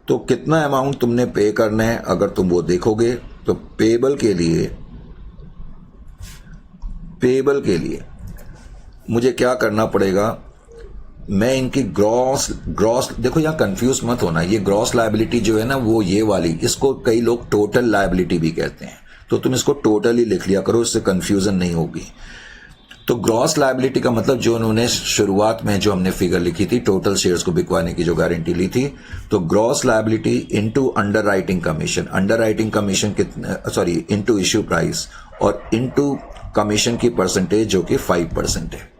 तो कितना अमाउंट तुमने पे करना है अगर तुम वो देखोगे तो पेएबल के लिए मुझे क्या करना पड़ेगा, मैं इनकी ग्रॉस देखो यहां कंफ्यूज मत होना, ये ग्रॉस लायबिलिटी जो है ना वो ये वाली, इसको कई लोग टोटल लायबिलिटी भी कहते हैं, तो तुम इसको टोटल ही लिख लिया करो, इससे कंफ्यूजन नहीं होगी। तो ग्रॉस लायबिलिटी का मतलब जो उन्होंने शुरुआत में जो हमने फिगर लिखी थी टोटल शेयर्स को बिकवाने की जो गारंटी ली थी, तो gross liability into under writing commission, under writing commission कितना इनटू इश्यू प्राइस और इनटू कमीशन की परसेंटेज जो कि 5% है।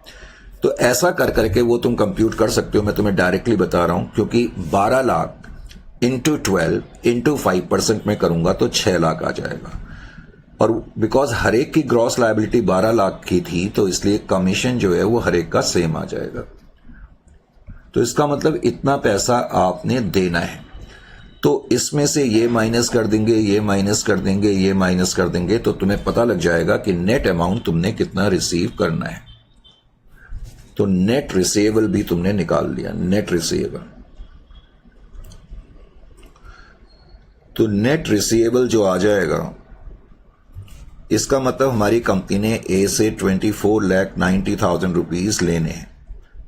तो ऐसा कर करके वो तुम कंप्यूट कर सकते हो, मैं तुम्हें डायरेक्टली बता रहा हूं, क्योंकि 12 लाख इंटू 12 इंटू 5% में करूंगा तो 6 लाख आ जाएगा। और बिकॉज हर एक की ग्रॉस लायबिलिटी 12 लाख की थी तो इसलिए कमीशन जो है वो हर एक का सेम आ जाएगा। तो इसका मतलब इतना पैसा आपने देना है। तो इसमें से ये माइनस कर देंगे, ये माइनस कर देंगे, ये माइनस कर देंगे, तो तुम्हें पता लग जाएगा कि नेट अमाउंट तुमने कितना रिसीव करना है। तो नेट रिसीवेबल भी तुमने निकाल लिया, नेट रिसीवेबल। तो नेट रिसीवेबल जो आ जाएगा, इसका मतलब हमारी कंपनी ने ए से 24,90,000 रुपीज लेने हैं।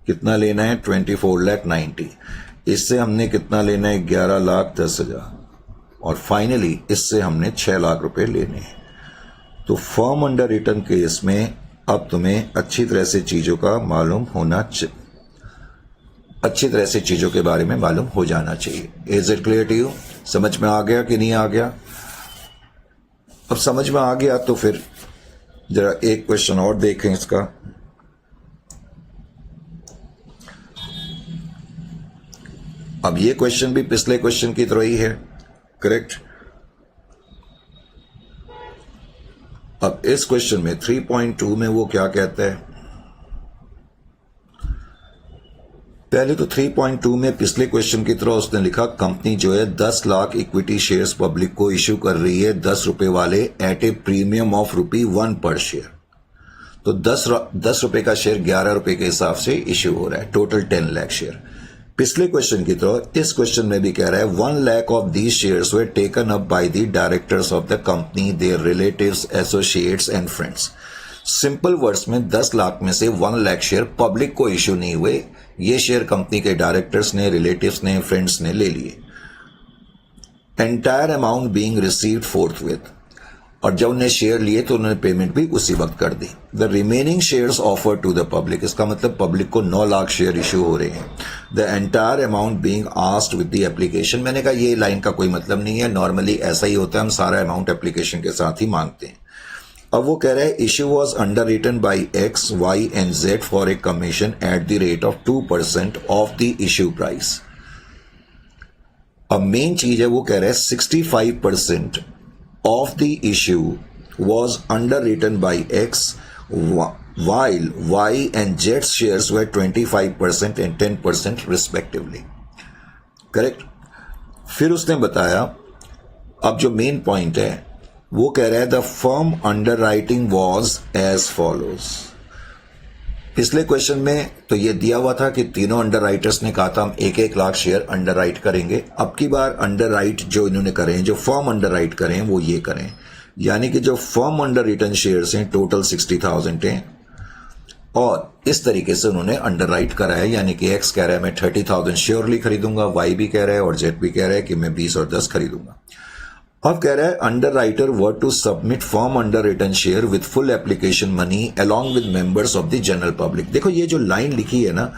कितना लेना है? 24,90,000। इससे हमने कितना लेना है? 11,10,000। और फाइनली इससे हमने 6 लाख रुपए लेने हैं। तो फर्म अंडर रिटर्न केस में अब तुम्हें अच्छी तरह से चीजों का मालूम होना अच्छी तरह से चीजों के बारे में मालूम हो जाना चाहिए। Is it clear to you? समझ में आ गया कि नहीं आ गया? अब समझ में आ गया तो फिर जरा एक क्वेश्चन और देखें इसका। अब ये क्वेश्चन भी पिछले क्वेश्चन की तरह ही है, करेक्ट? अब इस क्वेश्चन में 3.2 में वो क्या कहता है? पहले तो 3.2 में पिछले क्वेश्चन की तरह उसने लिखा कंपनी जो है 10 लाख इक्विटी शेयर्स पब्लिक को इश्यू कर रही है 10 रुपए वाले एट ए प्रीमियम ऑफ ₹1 पर शेयर। तो 10 रुपए का शेयर 11 रुपए के हिसाब से इश्यू हो रहा है, टोटल 10 लाख शेयर। पिछले क्वेश्चन की तरह इस क्वेश्चन में भी कह रहा है 1 lakh of these shares were taken up by the directors of the company, their relatives, associates and friends. Simple words में 10 लाख में से 1 लाख शेयर पब्लिक को इश्यू नहीं हुए, ये शेयर कंपनी के डायरेक्टर्स ने, रिलेटिव्स ने, फ्रेंड्स ने ले लिए। Entire amount being received forthwith, और जब उन्हें शेयर लिए तो उन्होंने पेमेंट भी उसी वक्त कर दी। The remaining shares offer to the public, इसका मतलब पब्लिक को 9 लाख शेयर इश्यू हो रहे हैं। The entire amount being asked with the application, मैंने कहा ये लाइन का कोई मतलब नहीं है, नॉर्मली ऐसा ही होता है, हम सारा अमाउंट एप्लीकेशन के साथ ही मांगते हैं। अब वो कह रहा है issue was underwritten by X, Y and Z for a commission at the rate of 2% of the issue price. अब मेन चीज है, वो कह रहा है 65% of the issue was underwritten by X, while Y and Z shares were 25% and 10% respectively. Correct? फिर उसने बताया, अब जो मेन पॉइंट है वो कह रहा है the firm underwriting was as follows. पिछले क्वेश्चन में तो ये दिया हुआ था कि तीनों अंडर राइटर्स ने कहा था हम 1-1 लाख शेयर अंडर राइट करेंगे। अब की बार अंडर राइट जो इन्होंने करे हैं, जो फॉर्म अंडर राइट करें वो ये करें, यानी कि जो फॉर्म अंडर रिटर्न शेयर्स हैं टोटल 60,000 हैं और इस तरीके से उन्होंने अंडर राइट करा है, यानी कि एक्स कह रहा है मैं 30,000 श्योरली खरीदूंगा, वाई भी कह रहा है और जेड भी कह रहा है कि मैं 20 और 10 खरीदूंगा। अब कह रहा है underwriter were to submit firm underwritten share with full application money along with members of the general public. देखो ये जो लाइन लिखी है ना,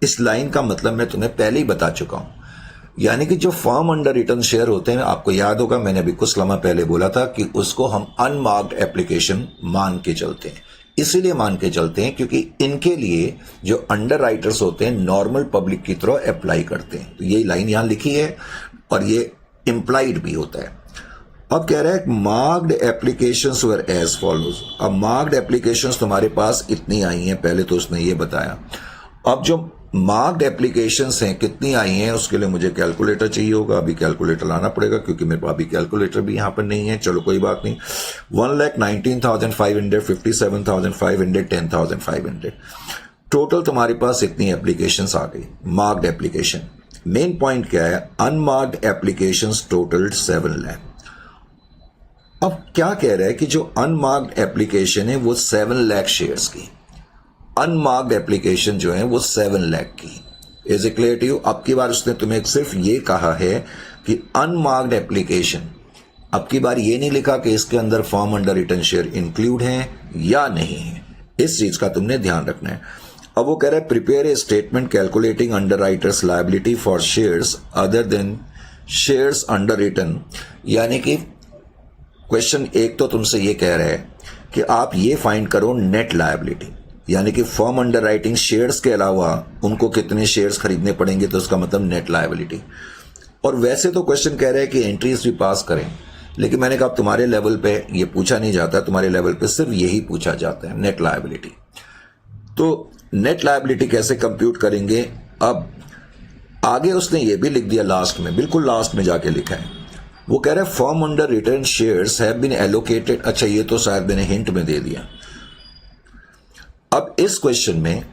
इस लाइन का मतलब मैं तुम्हें पहले ही बता चुका हूं, यानी कि जो फॉर्म अंडर रिटर्न शेयर होते हैं, आपको याद होगा मैंने अभी कुछ लम्हा पहले बोला था कि उसको हम अनमार्क्ड एप्लीकेशन मान के चलते हैं। इसीलिए मान के चलते हैं क्योंकि इनके लिए जो अंडर राइटर्स होते हैं नॉर्मल पब्लिक की तरह अप्लाई करते हैं। तो ये लाइन यहां लिखी है और ये इंप्लाइड भी होता है। अब कह रहा है marked applications were as follows. अब मार्क्ड एप्लीकेशंस तुम्हारे पास इतनी आई हैं, पहले तो उसने ये बताया। अब जो मार्क्ड एप्लीकेशंस हैं कितनी आई हैं उसके लिए मुझे कैलकुलेटर चाहिए होगा, अभी कैलकुलेटर लाना पड़ेगा क्योंकि मेरे पास अभी कैलकुलेटर भी यहां पर नहीं है। चलो कोई बात नहीं, 1,19,500, 57,500, 10,500 टोटल तुम्हारे पास इतनी एप्लीकेशंस आ गई, मार्क्ड एप्लीकेशन। मेन पॉइंट क्या है, अनमार्क्ड एप्लीकेशंस टोटल 7 लाख। अब क्या कह रहा है कि जो अनमार्क्ड एप्लीकेशन है वो 7 लाख शेयर्स की, अनमार्क्ड एप्लीकेशन जो है वो 7 लाख की। Is it clear to you? अब की बार उसने तुम्हें सिर्फ ये कहा है कि अनमार्क्ड एप्लीकेशन, अब की बार ये नहीं लिखा कि इसके अंदर form underwritten share include है या नहीं है। इस चीज का तुमने ध्यान रखना है। अब वो कह रहा है prepare a statement calculating under writers liability for shares other than shares under return, यानी कि क्वेश्चन एक तो तुमसे ये कह रहा है कि आप ये फाइंड करो नेट लायबिलिटी, यानी कि फॉर्म अंडर राइटिंग शेयर्स के अलावा उनको कितने शेयर्स खरीदने पड़ेंगे, तो उसका मतलब नेट लायबिलिटी। और वैसे तो क्वेश्चन कह रहा है कि एंट्रीज भी पास करें, लेकिन मैंने कहा तुम्हारे लेवल पे ये पूछा नहीं जाता, तुम्हारे लेवल पे सिर्फ यही पूछा जाता है, नेट लायबिलिटी। तो नेट लायबिलिटी कैसे कंप्यूट करेंगे? अब आगे उसने ये भी लिख दिया लास्ट में, बिल्कुल लास्ट में जाके लिखा है, वो कह रहा है firm underwritten shares have been allocated. अच्छा ये तो शायद मैंने हिंट में दे दिया। अब इस क्वेश्चन में,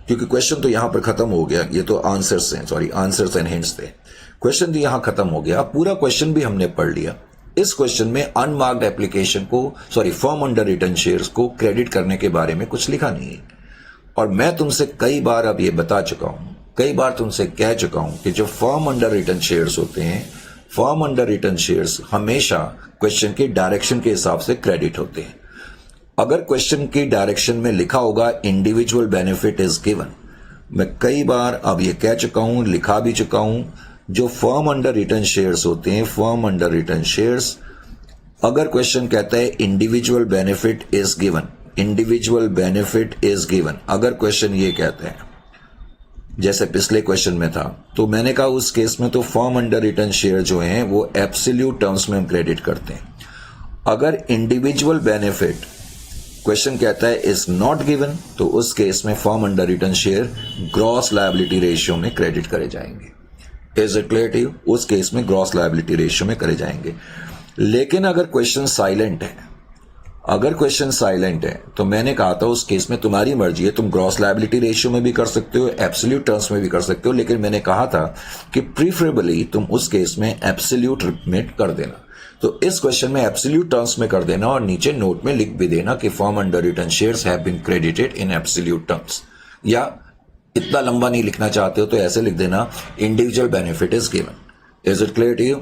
क्योंकि क्वेश्चन तो यहां पर खत्म हो गया, ये तो आंसर्स हैं, सॉरी आंसर्स एंड हिंट्स थे, क्वेश्चन तो यहां खत्म हो गया, पूरा क्वेश्चन भी हमने पढ़ लिया। इस क्वेश्चन में अनमार्क्ड एप्लीकेशन को, sorry form underwritten shares को क्रेडिट करने के बारे में कुछ लिखा नहीं है। और मैं तुमसे कई बार अब ये बता चुका हूं, कई बार तुमसे कह चुका हूं कि जो फॉर्म अंडर रिटर्न शेयर्स होते हैं, फॉर्म अंडर रिटर्न शेयर्स हमेशा क्वेश्चन के डायरेक्शन के हिसाब से क्रेडिट होते हैं। अगर क्वेश्चन की डायरेक्शन में लिखा होगा इंडिविजुअल बेनिफिट इज गिवन, मैं कई बार अब ये कह चुका हूं, लिखा भी चुका हूं, जो फॉर्म अंडर रिटर्न शेयर्स होते हैं, फॉर्म अंडर रिटर्न शेयर्स, अगर क्वेश्चन कहता है individual benefit is given, individual benefit is given, अगर क्वेश्चन ये कहता है जैसे पिछले क्वेश्चन में था, तो मैंने कहा उस केस में तो फॉर्म अंडर रिटर्न शेयर जो हैं वो एब्सोल्यूट टर्म्स में हम क्रेडिट करते हैं। अगर इंडिविजुअल बेनिफिट क्वेश्चन कहता है इज नॉट गिवन, तो उस केस में firm underwritten share gross liability ratio में क्रेडिट करे जाएंगे। Is it clear to you? उस केस में ग्रॉस लायबिलिटी रेशियो में करे जाएंगे। लेकिन अगर क्वेश्चन साइलेंट है, अगर क्वेश्चन साइलेंट है, तो मैंने कहा था उस केस में तुम्हारी मर्जी है, तुम ग्रॉस लायबिलिटी रेशियो में भी कर सकते हो, एब्सोल्यूट टर्म्स में भी कर सकते हो, लेकिन मैंने कहा था कि प्रीफरेबली तुम उस केस में एब्सोल्यूट में कर देना। तो इस क्वेश्चन में एब्सोल्यूट टर्म्स में कर देना और नीचे नोट में लिख भी देना कि firm underwritten shares have been credited in absolute terms, या इतना लंबा नहीं लिखना चाहते हो तो ऐसे लिख देना individual benefit is given. Is it clear to you?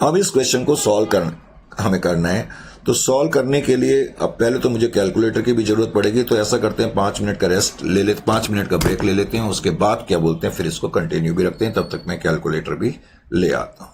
अब इस क्वेश्चन को सॉल्व हमें करना है। तो सॉल्व करने के लिए अब पहले तो मुझे कैलकुलेटर की भी जरूरत पड़ेगी, तो ऐसा करते हैं 5 मिनट का रेस्ट ले लेते, 5 मिनट का ब्रेक ले लेते हैं, उसके बाद क्या बोलते हैं फिर इसको कंटिन्यू भी रखते हैं, तब तक मैं कैलकुलेटर भी ले आता हूं।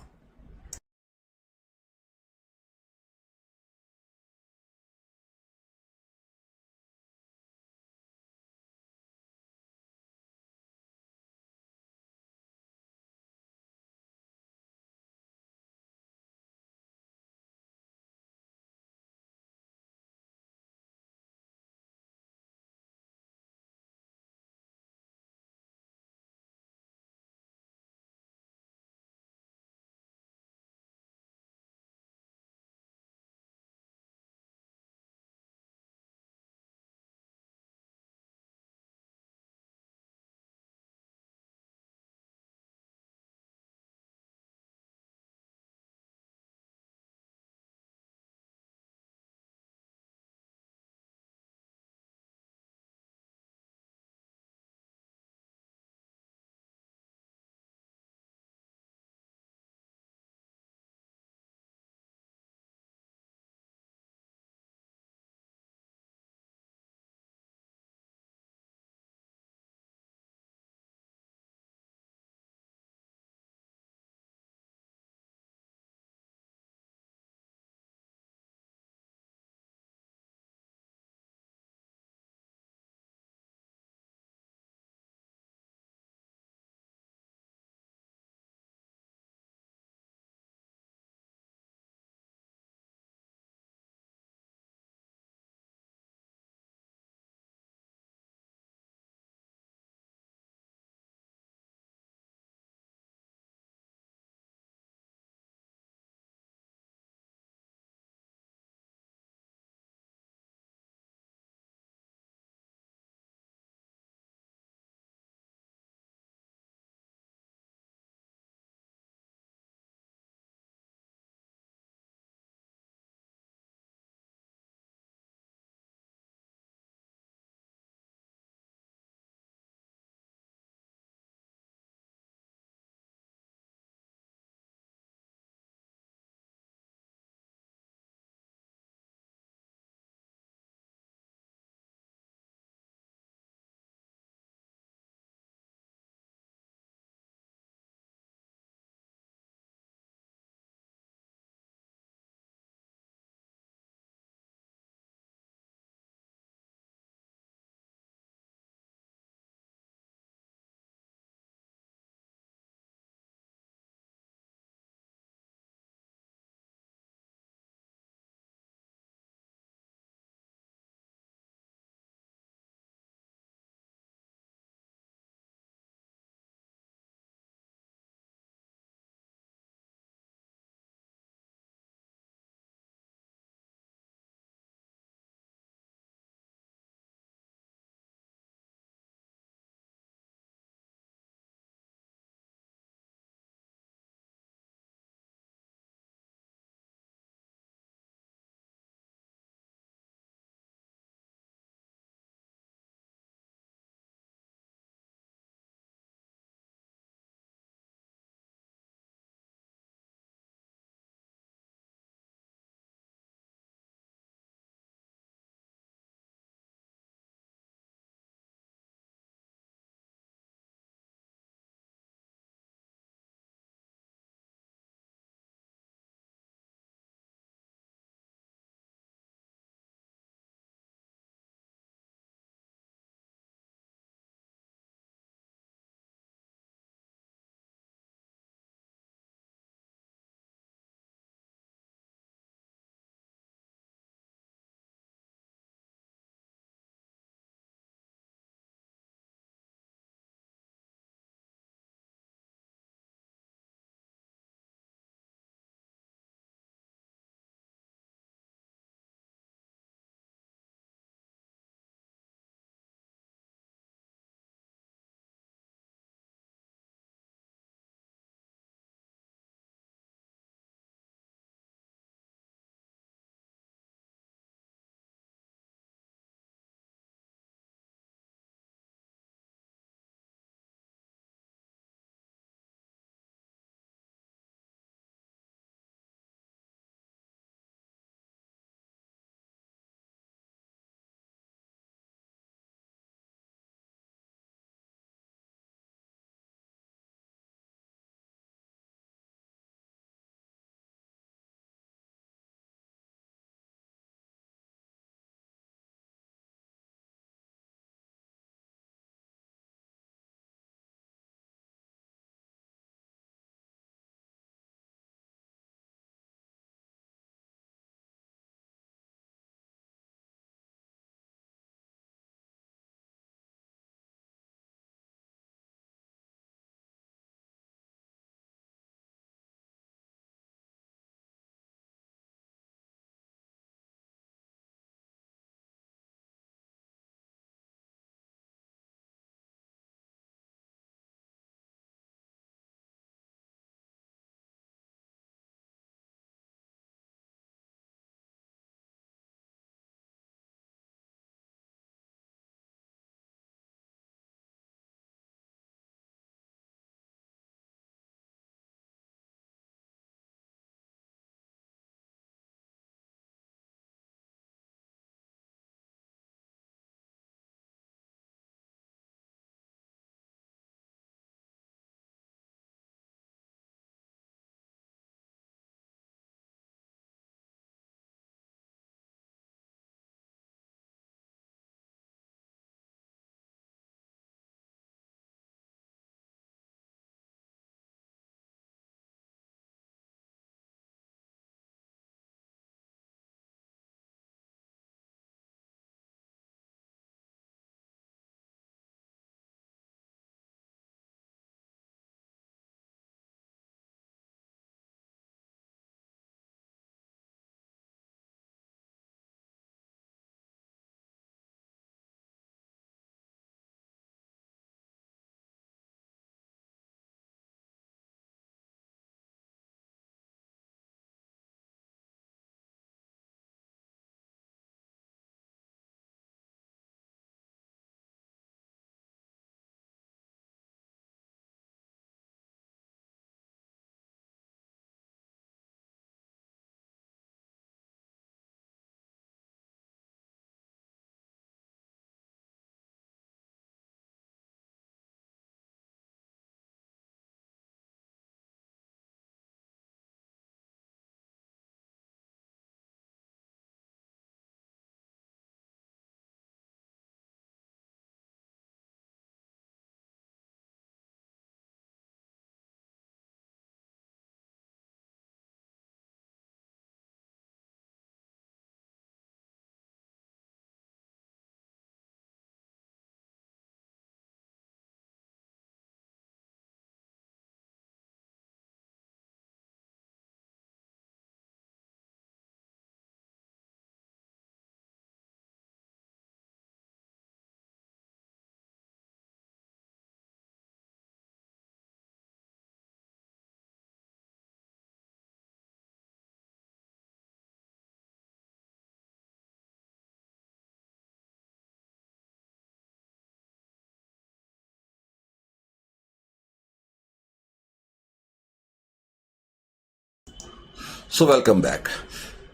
So welcome back.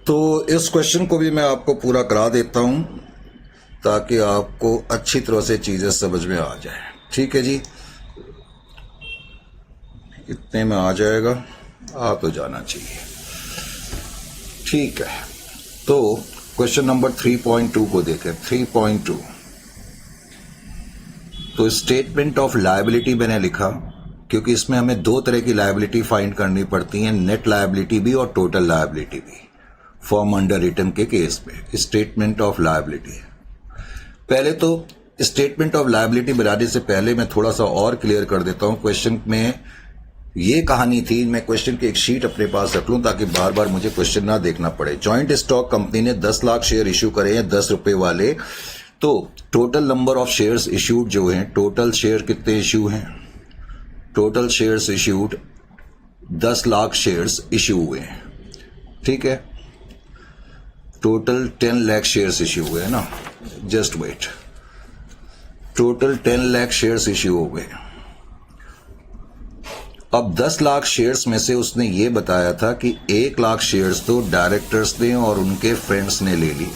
तो इस क्वेश्चन को भी मैं आपको पूरा करा देता हूं ताकि आपको अच्छी तरह से चीजें समझ में आ जाए। ठीक है जी, इतने में आ जाएगा, आ तो जाना चाहिए। ठीक है, तो क्वेश्चन नंबर 3.2 को देखें। 3.2 तो स्टेटमेंट ऑफ लायबिलिटी मैंने लिखा क्योंकि इसमें हमें दो तरह की लायबिलिटी फाइंड करनी पड़ती है, नेट लायबिलिटी भी और टोटल लायबिलिटी भी, फॉर्म अंडर रिटन के केस में। स्टेटमेंट ऑफ लायबिलिटी, पहले तो स्टेटमेंट ऑफ लायबिलिटी बनाने से पहले मैं थोड़ा सा और क्लियर कर देता हूं। क्वेश्चन में ये कहानी थी, मैं क्वेश्चन की एक शीट अपने पास रख लूं ताकि बार बार मुझे क्वेश्चन ना देखना पड़े। जॉइंट स्टॉक कंपनी ने 10 लाख शेयर इश्यू करे हैं 10 रुपए वाले, तो total number of shares issued जो हैं, टोटल शेयर कितने इश्यू हैं, total shares issued 10 lakh shares issue हुए हैं। ठीक है, टोटल 10 लाख शेयर्स इश्यू हुए हैं ना, just wait, total 10 lakh shares issue हो गए। अब 10 लाख शेयर्स में से उसने ये बताया था कि 1 लाख शेयर्स तो डायरेक्टर्स ने और उनके फ्रेंड्स ने ले लिए।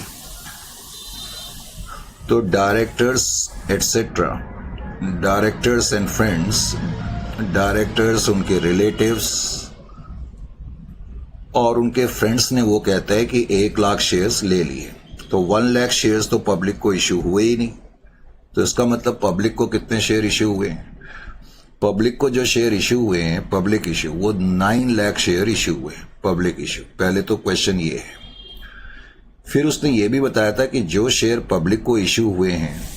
तो directors etcetera, directors and friends, directors, उनके रिलेटिव्स और उनके फ्रेंड्स ने, वो कहता है कि 1 लाख शेयर्स ले लिए। तो 1 लाख शेयर्स तो पब्लिक को इश्यू हुए ही नहीं। तो इसका मतलब पब्लिक को कितने शेयर इश्यू हुए हैं, पब्लिक को जो शेयर इश्यू हुए हैं पब्लिक इश्यू, वो 9 लाख शेयर इश्यू हुए पब्लिक इश्यू। पहले तो क्वेश्चन ये है। फिर उसने ये भी बताया था कि जो शेयर पब्लिक को इश्यू हुए हैं,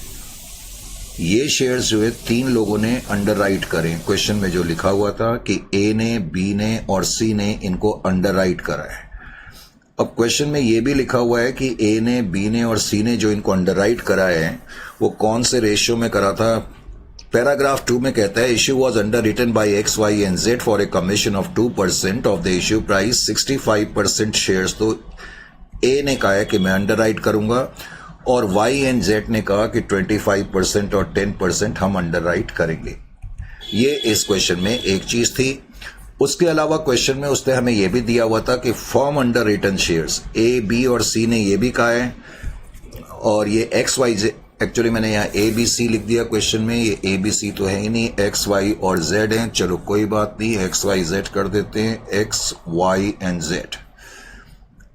ये शेयर्स जो है 3 लोगों ने अंडरराइट करें। क्वेश्चन में जो लिखा हुआ था कि ए ने, बी ने और सी ने इनको अंडरराइट करा है। अब क्वेश्चन में ये भी लिखा हुआ है कि ए ने, बी ने और सी ने जो इनको अंडरराइट करा है वो कौन से रेशियो में करा था। पैराग्राफ 2 में कहता है issue was underwritten by X, Y and Z for a commission of 2% of the issue price. 65% shares तो ए ने कहा है कि मैं अंडरराइट करूंगा और वाई एंड जेड ने कहा कि 25% और 10% हम अंडरराइट करेंगे। ये इस क्वेश्चन में एक चीज थी। उसके अलावा क्वेश्चन में उसने हमें यह भी दिया हुआ था कि फॉर्म अंडर रिटन शेयर्स, ए, बी और सी ने ये भी कहा है, और ये एक्स, वाई, जेड, एक्चुअली मैंने यहाँ ए बी सी लिख दिया क्वेश्चन में, ये ए बी सी तो है ही नहीं, एक्स वाई और जेड हैं। चलो कोई बात नहीं, एक्स वाई जेड कर देते हैं, एक्स वाई एंड जेड।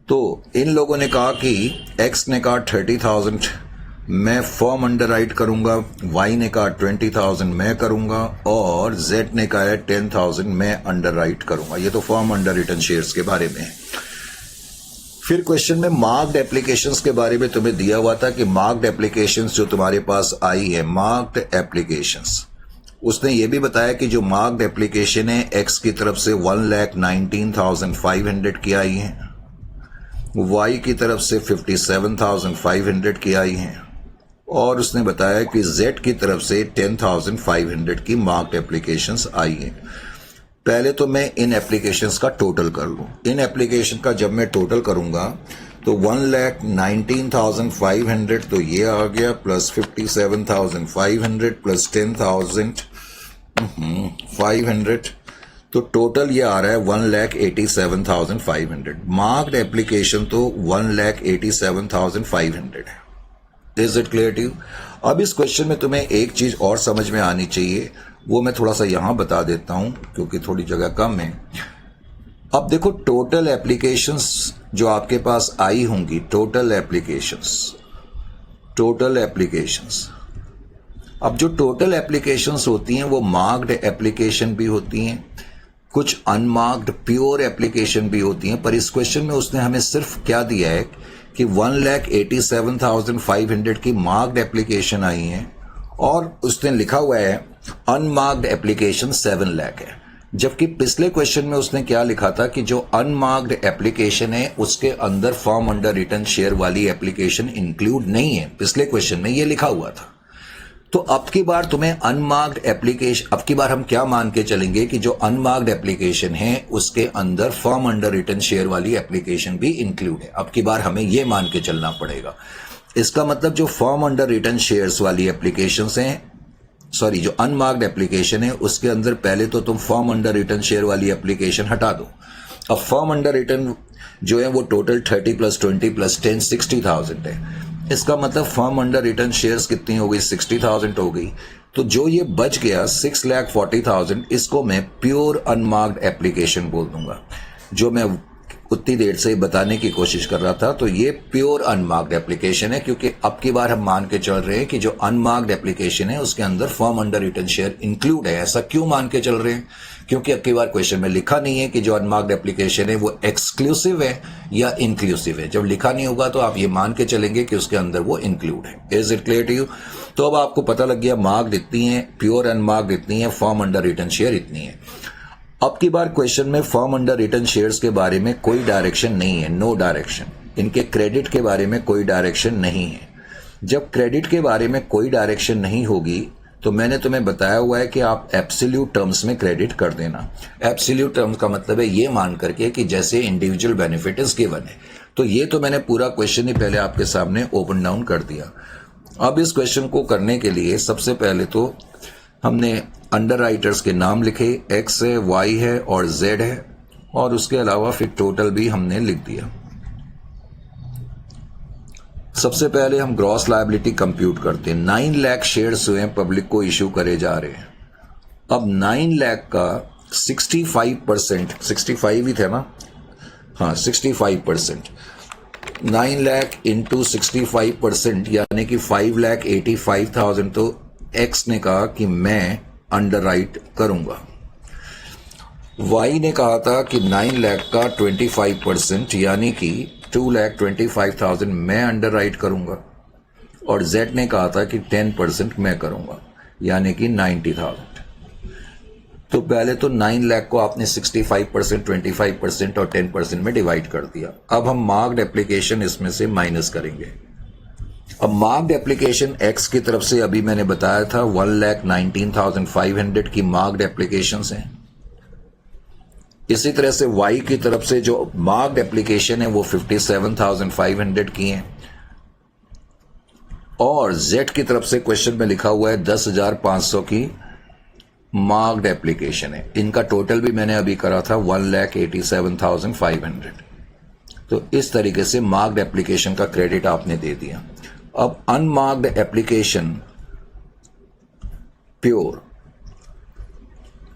तो इन लोगों ने कहा कि एक्स ने कहा 30,000 मैं फॉर्म अंडरराइट करूंगा, वाई ने कहा 20,000 मैं करूंगा और जेड ने कहा 10,000 मैं अंडरराइट करूंगा। ये तो फॉर्म अंडर रिटन शेयर्स के बारे में है। फिर क्वेश्चन में मार्क्ड एप्लीकेशंस के बारे में तुम्हें दिया हुआ था कि मार्क्ड एप्लीकेशंस जो तुम्हारे पास आई है, मार्क्ड एप्लीकेशंस, उसने ये भी बताया कि जो मार्क्ड एप्लीकेशन है एक्स की तरफ से 1,19,500 की आई है, वाई की तरफ से 57,500 की आई है और उसने बताया कि जेड की तरफ से 10,500 की मार्क्ड एप्लीकेशंस आई हैं। पहले तो मैं इन एप्लीकेशंस का टोटल कर लूं। इन एप्लीकेशन का जब मैं टोटल करूंगा तो 1,19,500 तो ये आ गया, प्लस 57,500 प्लस 10,500, तो टोटल ये आ रहा है 1,87,500। मार्क्ड एप्लीकेशन तो 1,87,500 है। Is it clear to you? अब इस क्वेश्चन में तुम्हें एक चीज और समझ में आनी चाहिए, वो मैं थोड़ा सा यहां बता देता हूं क्योंकि थोड़ी जगह कम है। अब देखो टोटल एप्लीकेशंस जो आपके पास आई होंगी, टोटल एप्लीकेशंस, अब जो टोटल एप्लीकेशंस होती हैं वो मार्क्ड एप्लीकेशन भी होती हैं, कुछ अनमार्क्ड प्योर एप्लीकेशन भी होती हैं। पर इस क्वेश्चन में उसने हमें सिर्फ क्या दिया है कि 1,87,500 की मार्क्ड एप्लीकेशन आई हैं और उसने लिखा हुआ है अनमार्क्ड एप्लीकेशन 7 लाख है। जबकि पिछले क्वेश्चन में उसने क्या लिखा था कि जो अनमार्क्ड एप्लीकेशन है उसके अंदर फॉर्म अंडर रिटन शेयर वाली एप्लीकेशन इंक्लूड नहीं है। पिछले क्वेश्चन में ये लिखा हुआ था। तो अब की बार तुम्हें अनमार्क्ड एप्लीकेशन, अब की बार हम क्या मान के चलेंगे कि जो अनमार्क्ड एप्लीकेशन है उसके अंदर फॉर्म अंडर रिटन शेयर वाली एप्लीकेशन भी इंक्लूड है। अब की बार हमें ये मान के चलना पड़ेगा। इसका मतलब जो फॉर्म अंडर रिटन शेयर्स वाली एप्लीकेशंस हैं, सॉरी जो अनमार्क्ड एप्लीकेशन है उसके अंदर पहले तो तुम फॉर्म अंडर रिटन शेयर वाली एप्लीकेशन हटा दो अब फर्म अंडर रिटर्न जो है वो टोटल 30 + 20 + 10 60,000 है। इसका मतलब फर्म अंडर रिटर्न शेयर्स कितनी हो गई, 60,000 हो गई। तो जो ये बच गया 6,40,000, इसको मैं प्योर अनमार्क्ड एप्लीकेशन बोल दूंगा, जो मैं उतनी देर से बताने की कोशिश कर रहा था। तो ये प्योर अनमार्क्ड एप्लीकेशन है, क्योंकि अब की बार हम मान के चल रहे हैं कि जो अनमार्क्ड एप्लीकेशन है उसके अंदर firm underwritten share include है। ऐसा क्यों मान के चल रहे हैं? क्योंकि अब की बार क्वेश्चन में लिखा नहीं है कि जो अनमार्क्ड एप्लीकेशन है वो एक्सक्लूसिव है या इंक्लूसिव है। जब लिखा नहीं होगा तो आप ये मान के चलेंगे कि उसके अंदर वो इंक्लूड है। Is it clear to you? तो अब आपको पता लग गया मार्क्ड इतनी है, प्योर अनमार्क्ड इतनी है, फर्म अंडर रिटर्न शेयर इतनी है। अब की बार क्वेश्चन में फर्म अंडर रिटर्न शेयर्स के बारे में कोई डायरेक्शन नहीं है, नो डायरेक्शन। इनके क्रेडिट के बारे में कोई डायरेक्शन नहीं है। जब क्रेडिट के बारे में कोई डायरेक्शन नहीं होगी तो मैंने तुम्हें बताया हुआ है कि आप एब्सोल्यूट टर्म्स में क्रेडिट कर देना। एब्सोल्यूट टर्म्स का मतलब है ये मान करके कि जैसे इंडिविजुअल बेनिफिट इज गिवन है। तो ये तो मैंने पूरा क्वेश्चन ही पहले आपके सामने ओपन डाउन कर दिया। अब इस क्वेश्चन को करने के लिए सबसे पहले तो हमने अंडर राइटर्स के नाम लिखे, एक्स है, वाई है और जेड है, और उसके अलावा फिर टोटल भी हमने लिख दिया। सबसे पहले हम ग्रॉस लायबिलिटी कंप्यूट करते हैं। 9 लाख शेयर्स हुए हैं, पब्लिक को इश्यू करे जा रहे हैं। अब 9 लाख का 65%, 65 ही थे ना, हाँ 65%, 9 लाख इंटू 65% यानी कि 5,85,000। तो एक्स ने कहा कि मैं अंडर राइट करूंगा। वाई ने कहा था कि 9 लाख का 25% यानी कि 2,25,000 मैं अंडर राइट करूंगा, और जेड ने कहा था कि 10% मैं करूंगा यानी कि 90,000। तो पहले तो 9 लाख को आपने 65%, 25% और 10% में डिवाइड कर दिया। अब हम मार्क्ड एप्लीकेशन इसमें से माइनस करेंगे। अब मार्क्ड एप्लीकेशन एक्स की तरफ से अभी मैंने बताया था 1,19,500 की मार्क्ड एप्लीकेशंस हैं। इसी तरह से वाई की तरफ से जो मार्क्ड एप्लीकेशन है वो 57,500 की है, और जेड की तरफ से क्वेश्चन में लिखा हुआ है 10,500 की मार्क्ड एप्लीकेशन है। इनका टोटल भी मैंने अभी करा था 1,87,500। तो इस तरीके से मार्क्ड एप्लीकेशन का क्रेडिट आपने दे दिया। अब अनमार्क्ड एप्लीकेशन प्योर,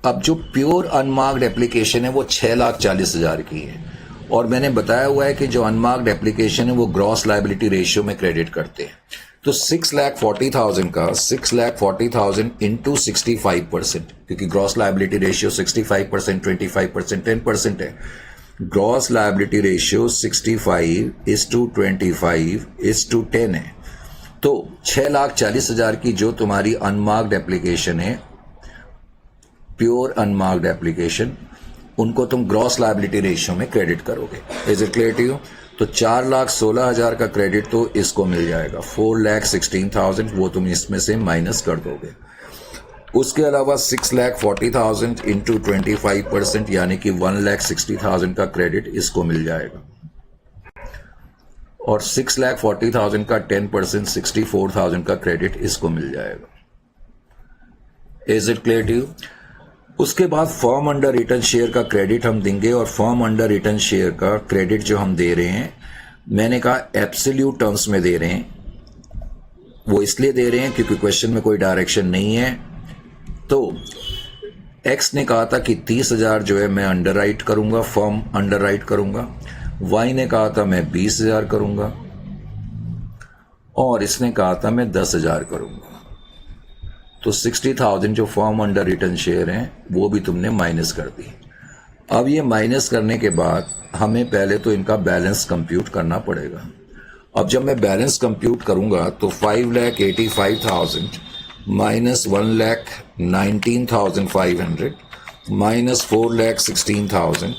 अब जो प्योर अनमार्क्ड एप्लीकेशन है वो 6,40,000 की है, और मैंने बताया हुआ है कि जो अनमार्क्ड एप्लीकेशन है वो ग्रॉस लायबिलिटी रेशियो में क्रेडिट करते हैं। तो 6,40,000 का 6,40,000 इंटू 65%, क्योंकि ग्रॉस लायबिलिटी रेशियो 65%, 25%, 10% है। ग्रॉस लायबिलिटी रेशियो 65:25:10 है। तो 6,40,000 की जो तुम्हारी अनमार्क्ड एप्लीकेशन है, प्योर अनमार्क्ड एप्लीकेशन, उनको तुम ग्रॉस लायबिलिटी रेशियो में क्रेडिट करोगे। Is it clear to you? तो 4,16,000 का क्रेडिट तो इसको मिल जाएगा। 4,16,000 वो तुम इसमें से माइनस कर दोगे। उसके अलावा 6,40,000 इंटू 25% यानी कि 1,60,000 का क्रेडिट इसको मिल जाएगा, और 6,40,000 का 10% 64,000 का क्रेडिट इसको मिल जाएगा। Is it clear to you? उसके बाद फर्म अंडर रिटर्न शेयर का क्रेडिट हम देंगे, और फर्म अंडर रिटर्न शेयर का क्रेडिट जो हम दे रहे हैं, मैंने कहा एब्सोल्यूट टर्म्स में दे रहे हैं। वो इसलिए दे रहे हैं क्योंकि क्वेश्चन में कोई डायरेक्शन नहीं है। तो एक्स ने कहा था कि 30,000 जो है मैं अंडर राइट करूंगा, फर्म अंडर राइट करूंगा। वाई ने कहा था मैं 20,000 करूंगा, और इसने कहा था मैं 10,000 करूंगा। तो 60,000 जो फर्म अंडर रिटर्न शेयर हैं वो भी तुमने माइनस कर दी। अब ये माइनस करने के बाद हमें पहले तो इनका बैलेंस कंप्यूट करना पड़ेगा। अब जब मैं बैलेंस कंप्यूट करूंगा तो 5,85,000 माइनस 1,19,500 माइनस 4,16,000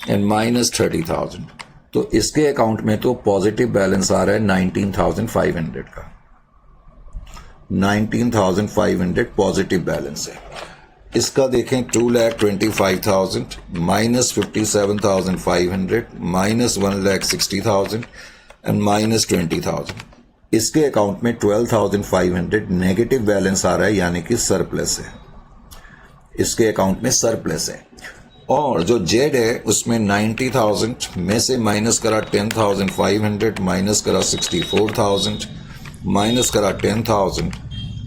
एंड माइनस 30,000। तो इसके अकाउंट में तो पॉजिटिव बैलेंस आ रहा है 19,500 का। 19,500 पॉजिटिव बैलेंस है। इसका देखें 2,25,000 माइनस 57,500 माइनस 1,60,000 एंड माइनस 20,000। इसके अकाउंट में 12,500 नेगेटिव बैलेंस आ रहा है यानी कि सरप्लस है। इसके अकाउंट में सरप्लस है। और जो जेड है उसमें 90,000 में से माइनस करा 10,500, माइनस करा 64,000, माइनस करा 10,000,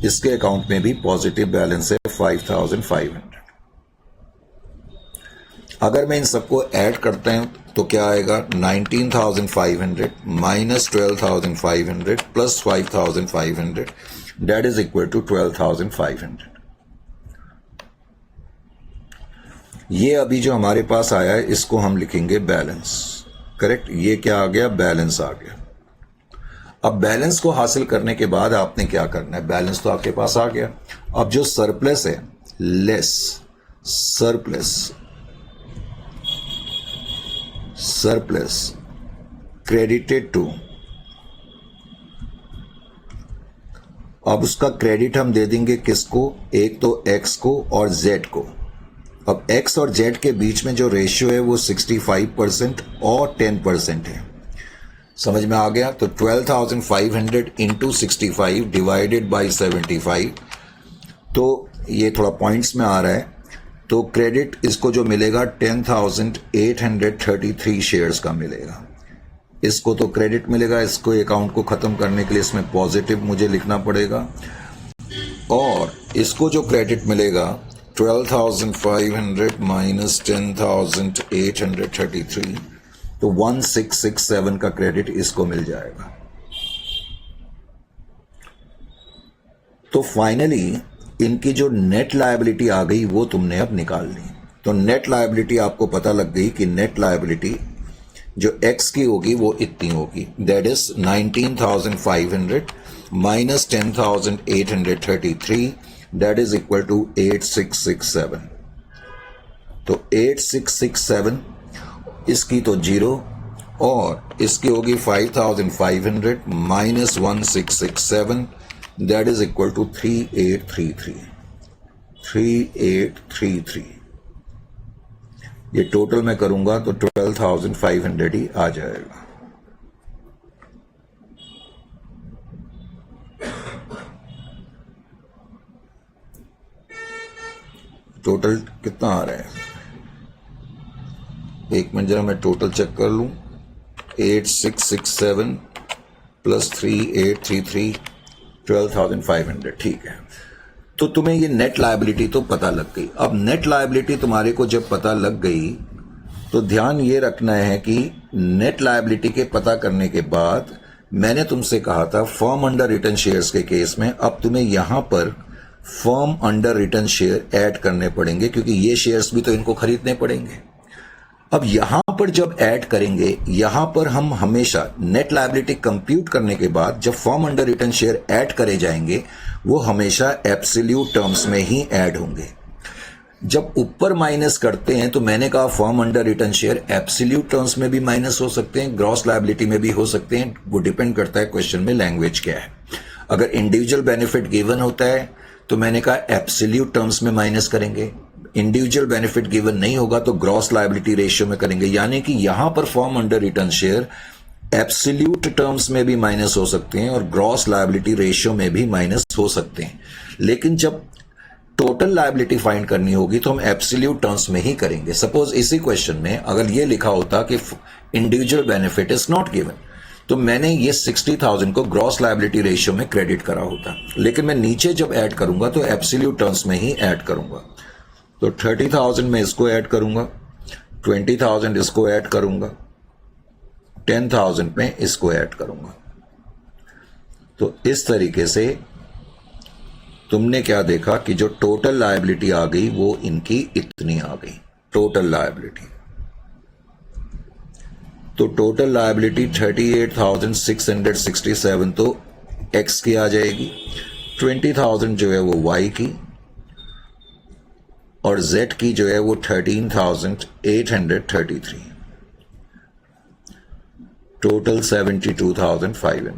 इसके अकाउंट में भी पॉजिटिव बैलेंस है 5,500। अगर मैं इन सबको ऐड करता हूं तो क्या आएगा, 19,500 minus 12,500 plus 5,500, that is equal to 12,500। ये अभी जो हमारे पास आया है इसको हम लिखेंगे बैलेंस। करेक्ट, ये क्या आ गया, बैलेंस आ गया। अब बैलेंस को हासिल करने के बाद आपने क्या करना है, बैलेंस तो आपके पास आ गया। अब जो सरप्लस है, less surplus, surplus credited to, अब उसका क्रेडिट हम दे देंगे किसको, एक तो एक्स को और जेड को। अब x और z के बीच में जो रेशियो है वो 65% और 10% है। समझ में आ गया। तो 12,500 इंटू 65 डिवाइडेड बाई 75, तो ये थोड़ा पॉइंट्स में आ रहा है। तो क्रेडिट इसको जो मिलेगा 10,833 शेयर्स का मिलेगा। इसको तो क्रेडिट मिलेगा, इसको अकाउंट को खत्म करने के लिए इसमें पॉजिटिव मुझे लिखना पड़ेगा। और इसको जो क्रेडिट मिलेगा 12,500 माइनस 10,833, तो 1667 का क्रेडिट इसको मिल जाएगा। तो फाइनली इनकी जो नेट लायबिलिटी आ गई वो तुमने अब निकाल ली। तो नेट लायबिलिटी आपको पता लग गई कि नेट लायबिलिटी जो एक्स की होगी वो इतनी होगी, that is 19,500 minus 10,833, that is equal to 8667। तो 8667 इसकी तो जीरो, और इसकी होगी 5,500 minus 1667, that is equal to 3833। ये टोटल मैं करूंगा तो 12,500 ही आ जाएगा। टोटल कितना आ रहा है, एक मिनट जरा मैं टोटल चेक कर लूं। 8667 प्लस 3833, 12,500, ठीक है। तो तुम्हें ये नेट लायबिलिटी तो पता लग गई। अब नेट लायबिलिटी तुम्हारे को जब पता लग गई तो ध्यान ये रखना है कि नेट लायबिलिटी के पता करने के बाद मैंने तुमसे कहा था फर्म अंडर रिटर्न शेयर्स के केस में अब तुम्हें यहां पर firm underwritten share add करने पड़ेंगे, क्योंकि ये शेयर्स भी तो इनको खरीदने पड़ेंगे। अब यहां पर जब ऐड करेंगे, यहां पर हम हमेशा नेट लायबिलिटी कंप्यूट करने के बाद जब firm underwritten share add करे जाएंगे वो हमेशा एब्सोल्यूट टर्म्स में ही ऐड होंगे। जब ऊपर माइनस करते हैं तो मैंने कहा firm underwritten share absolute terms में भी माइनस हो सकते हैं, ग्रॉस लायबिलिटी में भी हो सकते हैं, वो डिपेंड करता है क्वेश्चन में लैंग्वेज क्या है। अगर इंडिविजुअल बेनिफिट गिवन होता है तो मैंने कहा एब्सोल्यूट टर्म्स में माइनस करेंगे, इंडिविजुअल बेनिफिट गिवन नहीं होगा तो ग्रॉस लायबिलिटी रेशियो में करेंगे। यानी कि यहां पर firm underwritten share absolute terms में भी माइनस हो सकते हैं और ग्रॉस लायबिलिटी रेशियो में भी माइनस हो सकते हैं। लेकिन जब टोटल लायबिलिटी फाइंड करनी होगी तो हम एब्सोल्यूट टर्म्स में ही करेंगे। सपोज इसी क्वेश्चन में अगर ये लिखा होता कि individual benefit is not given, तो मैंने ये 60,000 को ग्रॉस लायबिलिटी रेशियो में क्रेडिट करा होता, लेकिन मैं नीचे जब ऐड करूंगा तो एब्सोल्यूट टर्म्स में ही ऐड करूंगा। तो 30,000 में इसको ऐड करूंगा, 20,000 इसको ऐड करूंगा, 10,000 में इसको ऐड करूंगा। तो इस तरीके से तुमने क्या देखा कि जो टोटल लायबिलिटी आ गई वो इनकी इतनी आ गई, टोटल लायबिलिटी। तो टोटल लायबिलिटी 38,667 तो एक्स की आ जाएगी, 20,000 जो है वो वाई की, और जेड की जो है वो 13,833, टोटल 72,500।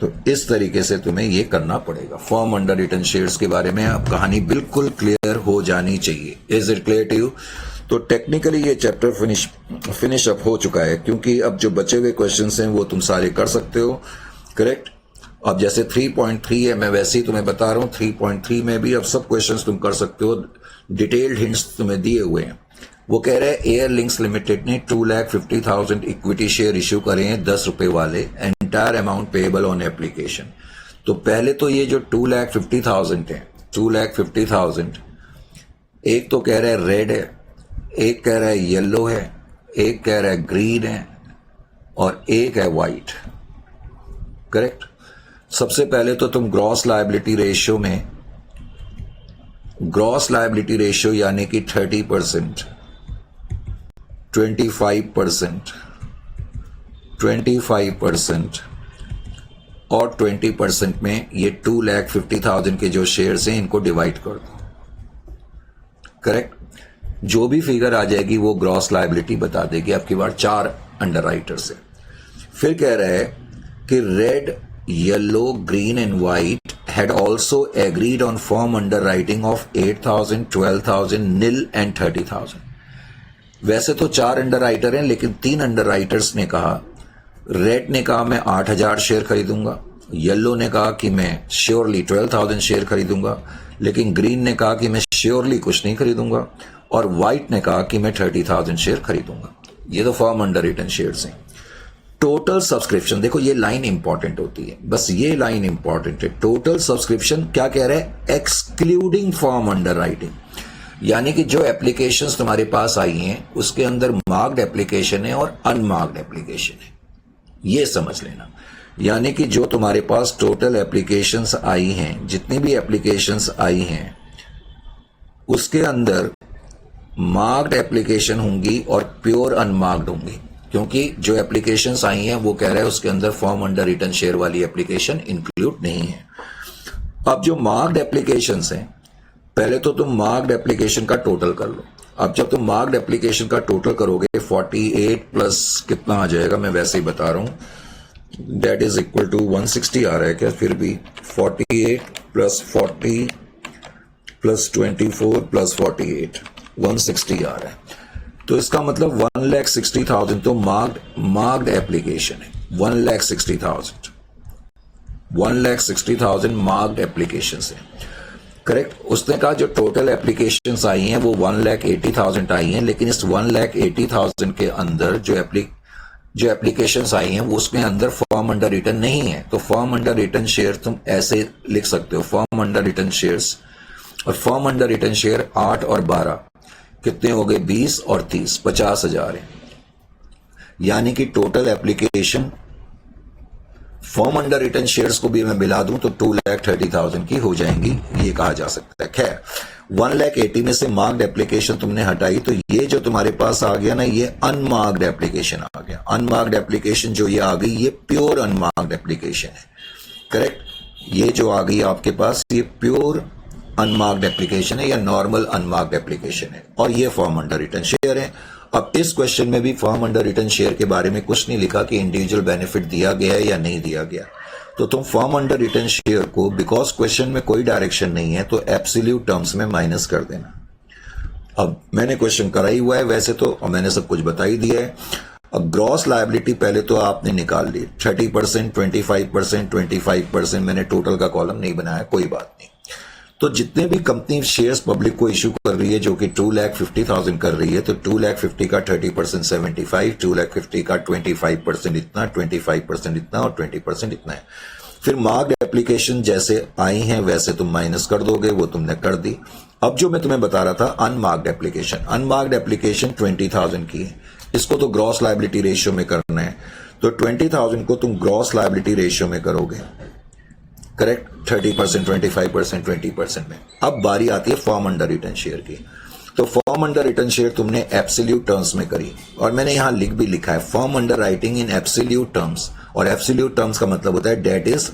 तो इस तरीके से तुम्हें ये करना पड़ेगा। फर्म अंडर रिटर्न शेयर्स के बारे में अब कहानी बिल्कुल क्लियर हो जानी चाहिए। Is it clear to you? तो टेक्निकली ये चैप्टर फिनिश अप हो चुका है, क्योंकि अब जो बचे हुए क्वेश्चंस हैं वो तुम सारे कर सकते हो। करेक्ट। अब जैसे 3.3 है, मैं वैसे ही तुम्हें बता रहा हूं, 3.3 में भी अब सब क्वेश्चंस तुम कर सकते हो। डिटेल्ड हिंट्स तुम्हें दिए हुए हैं। वो कह रहे हैं एयर लिंक्स लिमिटेड ने 2,50,000 इक्विटी शेयर इश्यू करे हैं 10 रुपए वाले, entire amount payable on application. तो पहले तो ये जो 2,50,000 है, 2,50,000 एक तो कह रहा है रेड है, एक कह रहा है येलो है, एक कह रहा है ग्रीन है और एक है वाइट। करेक्ट। सबसे पहले तो तुम ग्रॉस लायबिलिटी रेशियो में, ग्रॉस लायबिलिटी रेशियो यानी कि 30%, 25%, 25% और 20% में ये 2,50,000 के जो शेयर्स हैं इनको डिवाइड कर दो। करेक्ट। जो भी फिगर आ जाएगी वो ग्रॉस लायबिलिटी बता देगी। आपकी बार 4 अंडरराइटर से। फिर कह रहा है कि red, yellow, green and white had also agreed on firm underwriting of 8,000, 12,000, nil and 30,000। वैसे तो 4 अंडरराइटर हैं, लेकिन 3 अंडरराइटर्स ने कहा, रेड ने कहा मैं 8,000 शेयर खरीदूंगा, येलो ने कहा कि मैं श्योरली 12,000 शेयर खरीदूंगा, लेकिन ग्रीन ने कहा कि मैं श्योरली कुछ नहीं खरीदूंगा, और व्हाइट ने कहा कि मैं 30,000 शेयर खरीदूंगा। ये तो फर्म अंडर रिटन शेयर्स हैं। टोटल सब्सक्रिप्शन, देखो ये लाइन इंपॉर्टेंट होती है, बस ये लाइन इंपॉर्टेंट है। टोटल सब्सक्रिप्शन क्या कह रहा है? एक्सक्लूडिंग फॉर्म अंडर राइटिंग, यानी कि जो एप्लीकेशंस तुम्हारे पास आई हैं उसके अंदर मार्क्ड एप्लीकेशन है और अनमार्क्ड एप्लीकेशन है, ये समझ लेना। यानी कि जो तुम्हारे पास टोटल एप्लीकेशंस आई हैं, जितनी भी एप्लीकेशंस आई हैं उसके अंदर मार्क्ड एप्लीकेशन होंगी और प्योर अनमार्क्ड होंगी, क्योंकि जो एप्लीकेशंस आई हैं वो कह रहा है उसके अंदर फॉर्म अंडर रिटन शेयर वाली एप्लीकेशन इंक्लूड नहीं है। अब जो मार्क्ड एप्लीकेशंस हैं, पहले तो तुम मार्क्ड एप्लीकेशन का टोटल कर लो। अब जब तुम मार्क्ड एप्लीकेशन का टोटल करोगे 48 प्लस कितना आ जाएगा, मैं वैसे ही बता रहा हूं, दैट इज इक्वल टू 160 आ रहा है क्या? फिर भी 48 प्लस 40 प्लस 24 प्लस 48 160 आ रहा है। तो इसका मतलब 1,60,000 तो मार्क्ड एप्लीकेशन है। 1,60,000 मार्क्ड एप्लीकेशन है। करेक्ट। उसने कहा जो टोटल एप्लीकेशंस आई हैं वो 1,80,000 आई हैं, लेकिन इस 1,80,000 के अंदर जो एप्लीकेशंस आई हैं वो उसके अंदर फॉर्म अंडर रिटन नहीं है। तो फॉर्म अंडर रिटन शेयर तुम ऐसे लिख सकते हो, फॉर्म अंडर रिटन शेयर्स, और फॉर्म अंडर रिटन शेयर 8 और 12 कितने हो गए? 20 और 30, 50,000 है। यानी कि total application firm underwritten shares को भी मैं मिला दूं तो 2,30,000 की हो जाएंगी, ये कहा जा सकता है। खैर 1,80,000 में से मार्क्ड एप्लीकेशन तुमने हटाई तो ये जो तुम्हारे पास आ गया ना, ये अनमार्क्ड एप्लीकेशन आ गया। अनमार्क्ड एप्लीकेशन जो ये आ गई ये प्योर अनमार्क्ड एप्लीकेशन है। करेक्ट। ये जो आ गई आपके पास ये प्योर अनमार्क्ड एप्लीकेशन है या नॉर्मल अनमार्क्ड एप्लीकेशन है, और ये फॉर्म अंडर रिटन शेयर है। अब इस क्वेश्चन में भी फॉर्म अंडर रिटन शेयर के बारे में कुछ नहीं लिखा कि इंडिविजुअल बेनिफिट दिया गया है या नहीं दिया गया, तो तुम फॉर्म अंडर रिटन शेयर को, बिकॉज क्वेश्चन में कोई डायरेक्शन नहीं है, तो एब्सोल्यूट टर्म्स में माइनस कर देना। अब मैंने क्वेश्चन करा ही हुआ है वैसे तो, और मैंने सब कुछ बता ही दिया है। अब ग्रॉस लायबिलिटी पहले तो आपने निकाल ली, 30%, 25%, 25%, मैंने टोटल का कॉलम नहीं बनाया, कोई बात नहीं। तो जितने भी कंपनी शेयर्स पब्लिक को इश्यू कर रही है जो कि 2,50,000 कर रही है, तो 2,50,000 का 30% 75, 2,50,000 का 25% इतना, 25% इतना और 20% इतना है। फिर मार्क्ड एप्लीकेशन जैसे आई हैं वैसे तुम माइनस कर दोगे, वो तुमने कर दी। अब जो मैं तुम्हें बता रहा था अनमार्क्ड एप्लीकेशन 20,000 की है, इसको तो ग्रॉस लायबिलिटी रेशियो में करना है, तो 20,000 को तुम ग्रॉस लायबिलिटी रेशियो में करोगे। करेक्ट। 30%, 25%, 20% में। अब बारी आती है फॉर्म अंडर रिटन शेयर की। तो फॉर्म अंडर रिटन शेयर तुमने एब्सोल्यूट टर्म्स में करी, और मैंने यहां लिख भी लिखा है firm underwriting in absolute terms, और एब्सोल्यूट टर्म्स का मतलब होता है that is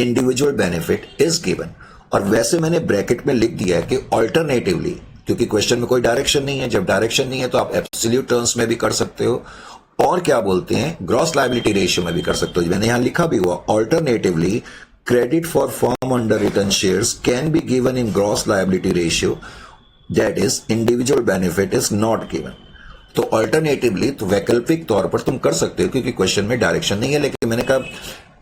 individual benefit is given. और वैसे मैंने ब्रैकेट में लिख दिया है कि ऑल्टरनेटिवली, क्योंकि क्वेश्चन में कोई डायरेक्शन नहीं है, जब डायरेक्शन नहीं है तो आप एब्सोल्यूट टर्म्स में भी कर सकते हो, और क्या बोलते हैं ग्रॉस लायबिलिटी रेशियो में भी कर सकते हो। मैंने यहां लिखा भी हुआ alternatively credit for firm underwritten shares can be given in gross liability ratio, that is individual benefit is not given। तो अल्टरनेटिवली, तो वैकल्पिक तौर पर तुम कर सकते हो, क्योंकि क्वेश्चन में डायरेक्शन नहीं है, लेकिन मैंने कहा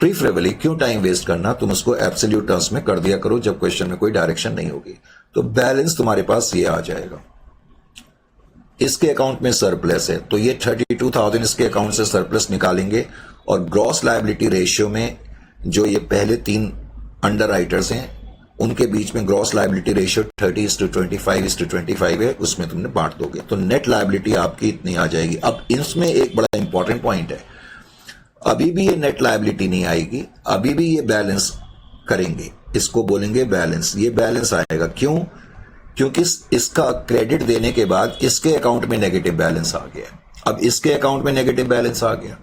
प्रीफरेबली क्यों टाइम वेस्ट करना, तुम उसको एब्सोल्यूट टर्म्स में कर दिया करो जब क्वेश्चन में कोई डायरेक्शन नहीं होगी, तो बैलेंस तुम्हारे पास ये आ जाएगा। इसके अकाउंट में सरप्लस है, तो ये 32,000 इसके अकाउंट से सरप्लस निकालेंगे और ग्रॉस लायबिलिटी रेशियो में जो ये पहले 3 अंडर राइटर्स हैं उनके बीच में ग्रॉस लायबिलिटी रेशियो 30:25:25 है, उसमें तुमने बांट दोगे तो नेट लायबिलिटी आपकी इतनी आ जाएगी। अब इसमें एक बड़ा इंपॉर्टेंट पॉइंट है, अभी भी ये नेट लायबिलिटी नहीं आएगी, अभी भी ये बैलेंस करेंगे, इसको बोलेंगे बैलेंस। ये बैलेंस आएगा क्यों? क्योंकि इसका क्रेडिट देने के बाद इसके अकाउंट में नेगेटिव बैलेंस आ गया। अब इसके अकाउंट में नेगेटिव बैलेंस आ गया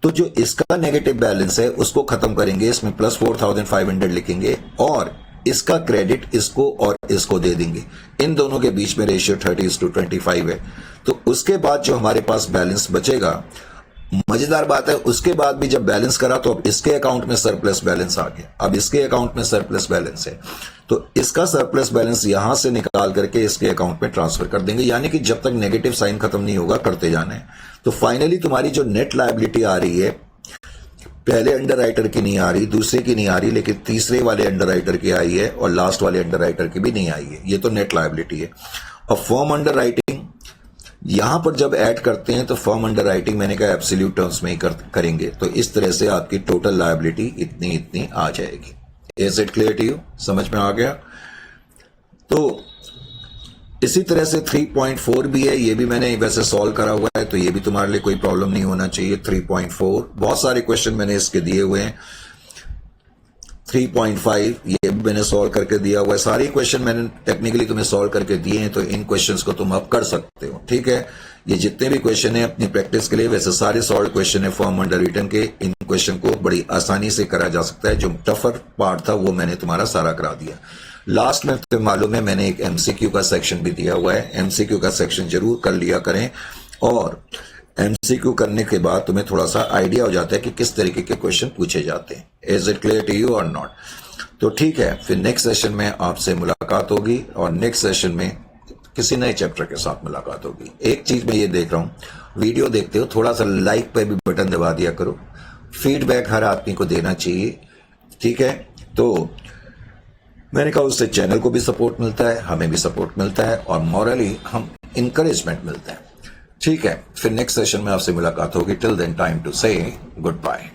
तो जो इसका नेगेटिव बैलेंस है उसको खत्म करेंगे, इसमें +4,500 लिखेंगे और इसका क्रेडिट इसको और इसको दे देंगे। इन दोनों के बीच में रेशियो 30:25 है। तो उसके बाद जो हमारे पास बैलेंस बचेगा, मजेदार बात है, उसके बाद भी जब बैलेंस करा तो अब इसके अकाउंट में सरप्लस बैलेंस आ गया। अब इसके अकाउंट में सरप्लस बैलेंस है तो इसका सरप्लस बैलेंस यहां से निकाल करके इसके अकाउंट में ट्रांसफर कर देंगे, यानी कि जब तक नेगेटिव साइन खत्म नहीं होगा करते जाना है। तो फाइनली तुम्हारी जो नेट लायबिलिटी आ रही है, पहले अंडर राइटर की नहीं आ रही, दूसरे की नहीं आ रही, लेकिन तीसरे वाले अंडर राइटर की आई है और लास्ट वाले अंडर राइटर की भी नहीं आई है। ये तो नेट लायबिलिटी है। अब फर्म अंडर राइटिंग यहां पर जब ऐड करते हैं तो फर्म अंडर राइटिंग मैंने कहा एब्सोल्यूट टर्म्स में ही करेंगे, तो इस तरह से आपकी टोटल लायबिलिटी इतनी इतनी आ जाएगी। Is it clear to you? समझ में आ गया? तो इसी तरह से 3.4 भी है, ये भी मैंने वैसे सॉल्व करा हुआ है, तो ये भी तुम्हारे लिए कोई प्रॉब्लम नहीं होना चाहिए। 3.4 बहुत सारे क्वेश्चन मैंने इसके दिए हुए हैं। 3.5 ये भी मैंने सॉल्व करके दिया हुआ है। सारे क्वेश्चन मैंने टेक्निकली तुम्हें सॉल्व करके दिए हैं, तो इन क्वेश्चंस को तुम अब कर सकते हो। ठीक है, ये जितने भी क्वेश्चन है अपनी प्रैक्टिस के लिए, वैसे सारे सॉल्व क्वेश्चन है फॉर्म अंडर रिटन के। इन क्वेश्चन को बड़ी आसानी से करा जा सकता है। जो टफर पार्ट था वो मैंने तुम्हारा सारा करा दिया। लास्ट में तुम्हें मालूम है मैंने एक एमसीक्यू का सेक्शन भी दिया हुआ है, एमसीक्यू का सेक्शन जरूर कर लिया करें और एमसीक्यू करने के बाद तुम्हें थोड़ा सा आइडिया हो जाता है कि किस तरीके के क्वेश्चन पूछे जाते हैं। Is it clear to you और नॉट? तो ठीक है, फिर नेक्स्ट सेशन में आपसे मुलाकात होगी और नेक्स्ट सेशन में किसी नए चैप्टर के साथ मुलाकात होगी। एक चीज मैं ये देख रहा हूं, वीडियो देखते हो थोड़ा सा लाइक पे भी बटन दबा दिया करो। फीडबैक हर आदमी को देना चाहिए, ठीक है? तो मैंने कहा उससे चैनल को भी सपोर्ट मिलता है, हमें भी सपोर्ट मिलता है और मॉरली हम इंकरेजमेंट मिलता है। ठीक है, फिर नेक्स्ट सेशन में आपसे मुलाकात होगी। टिल देन टाइम टू से गुड बाय।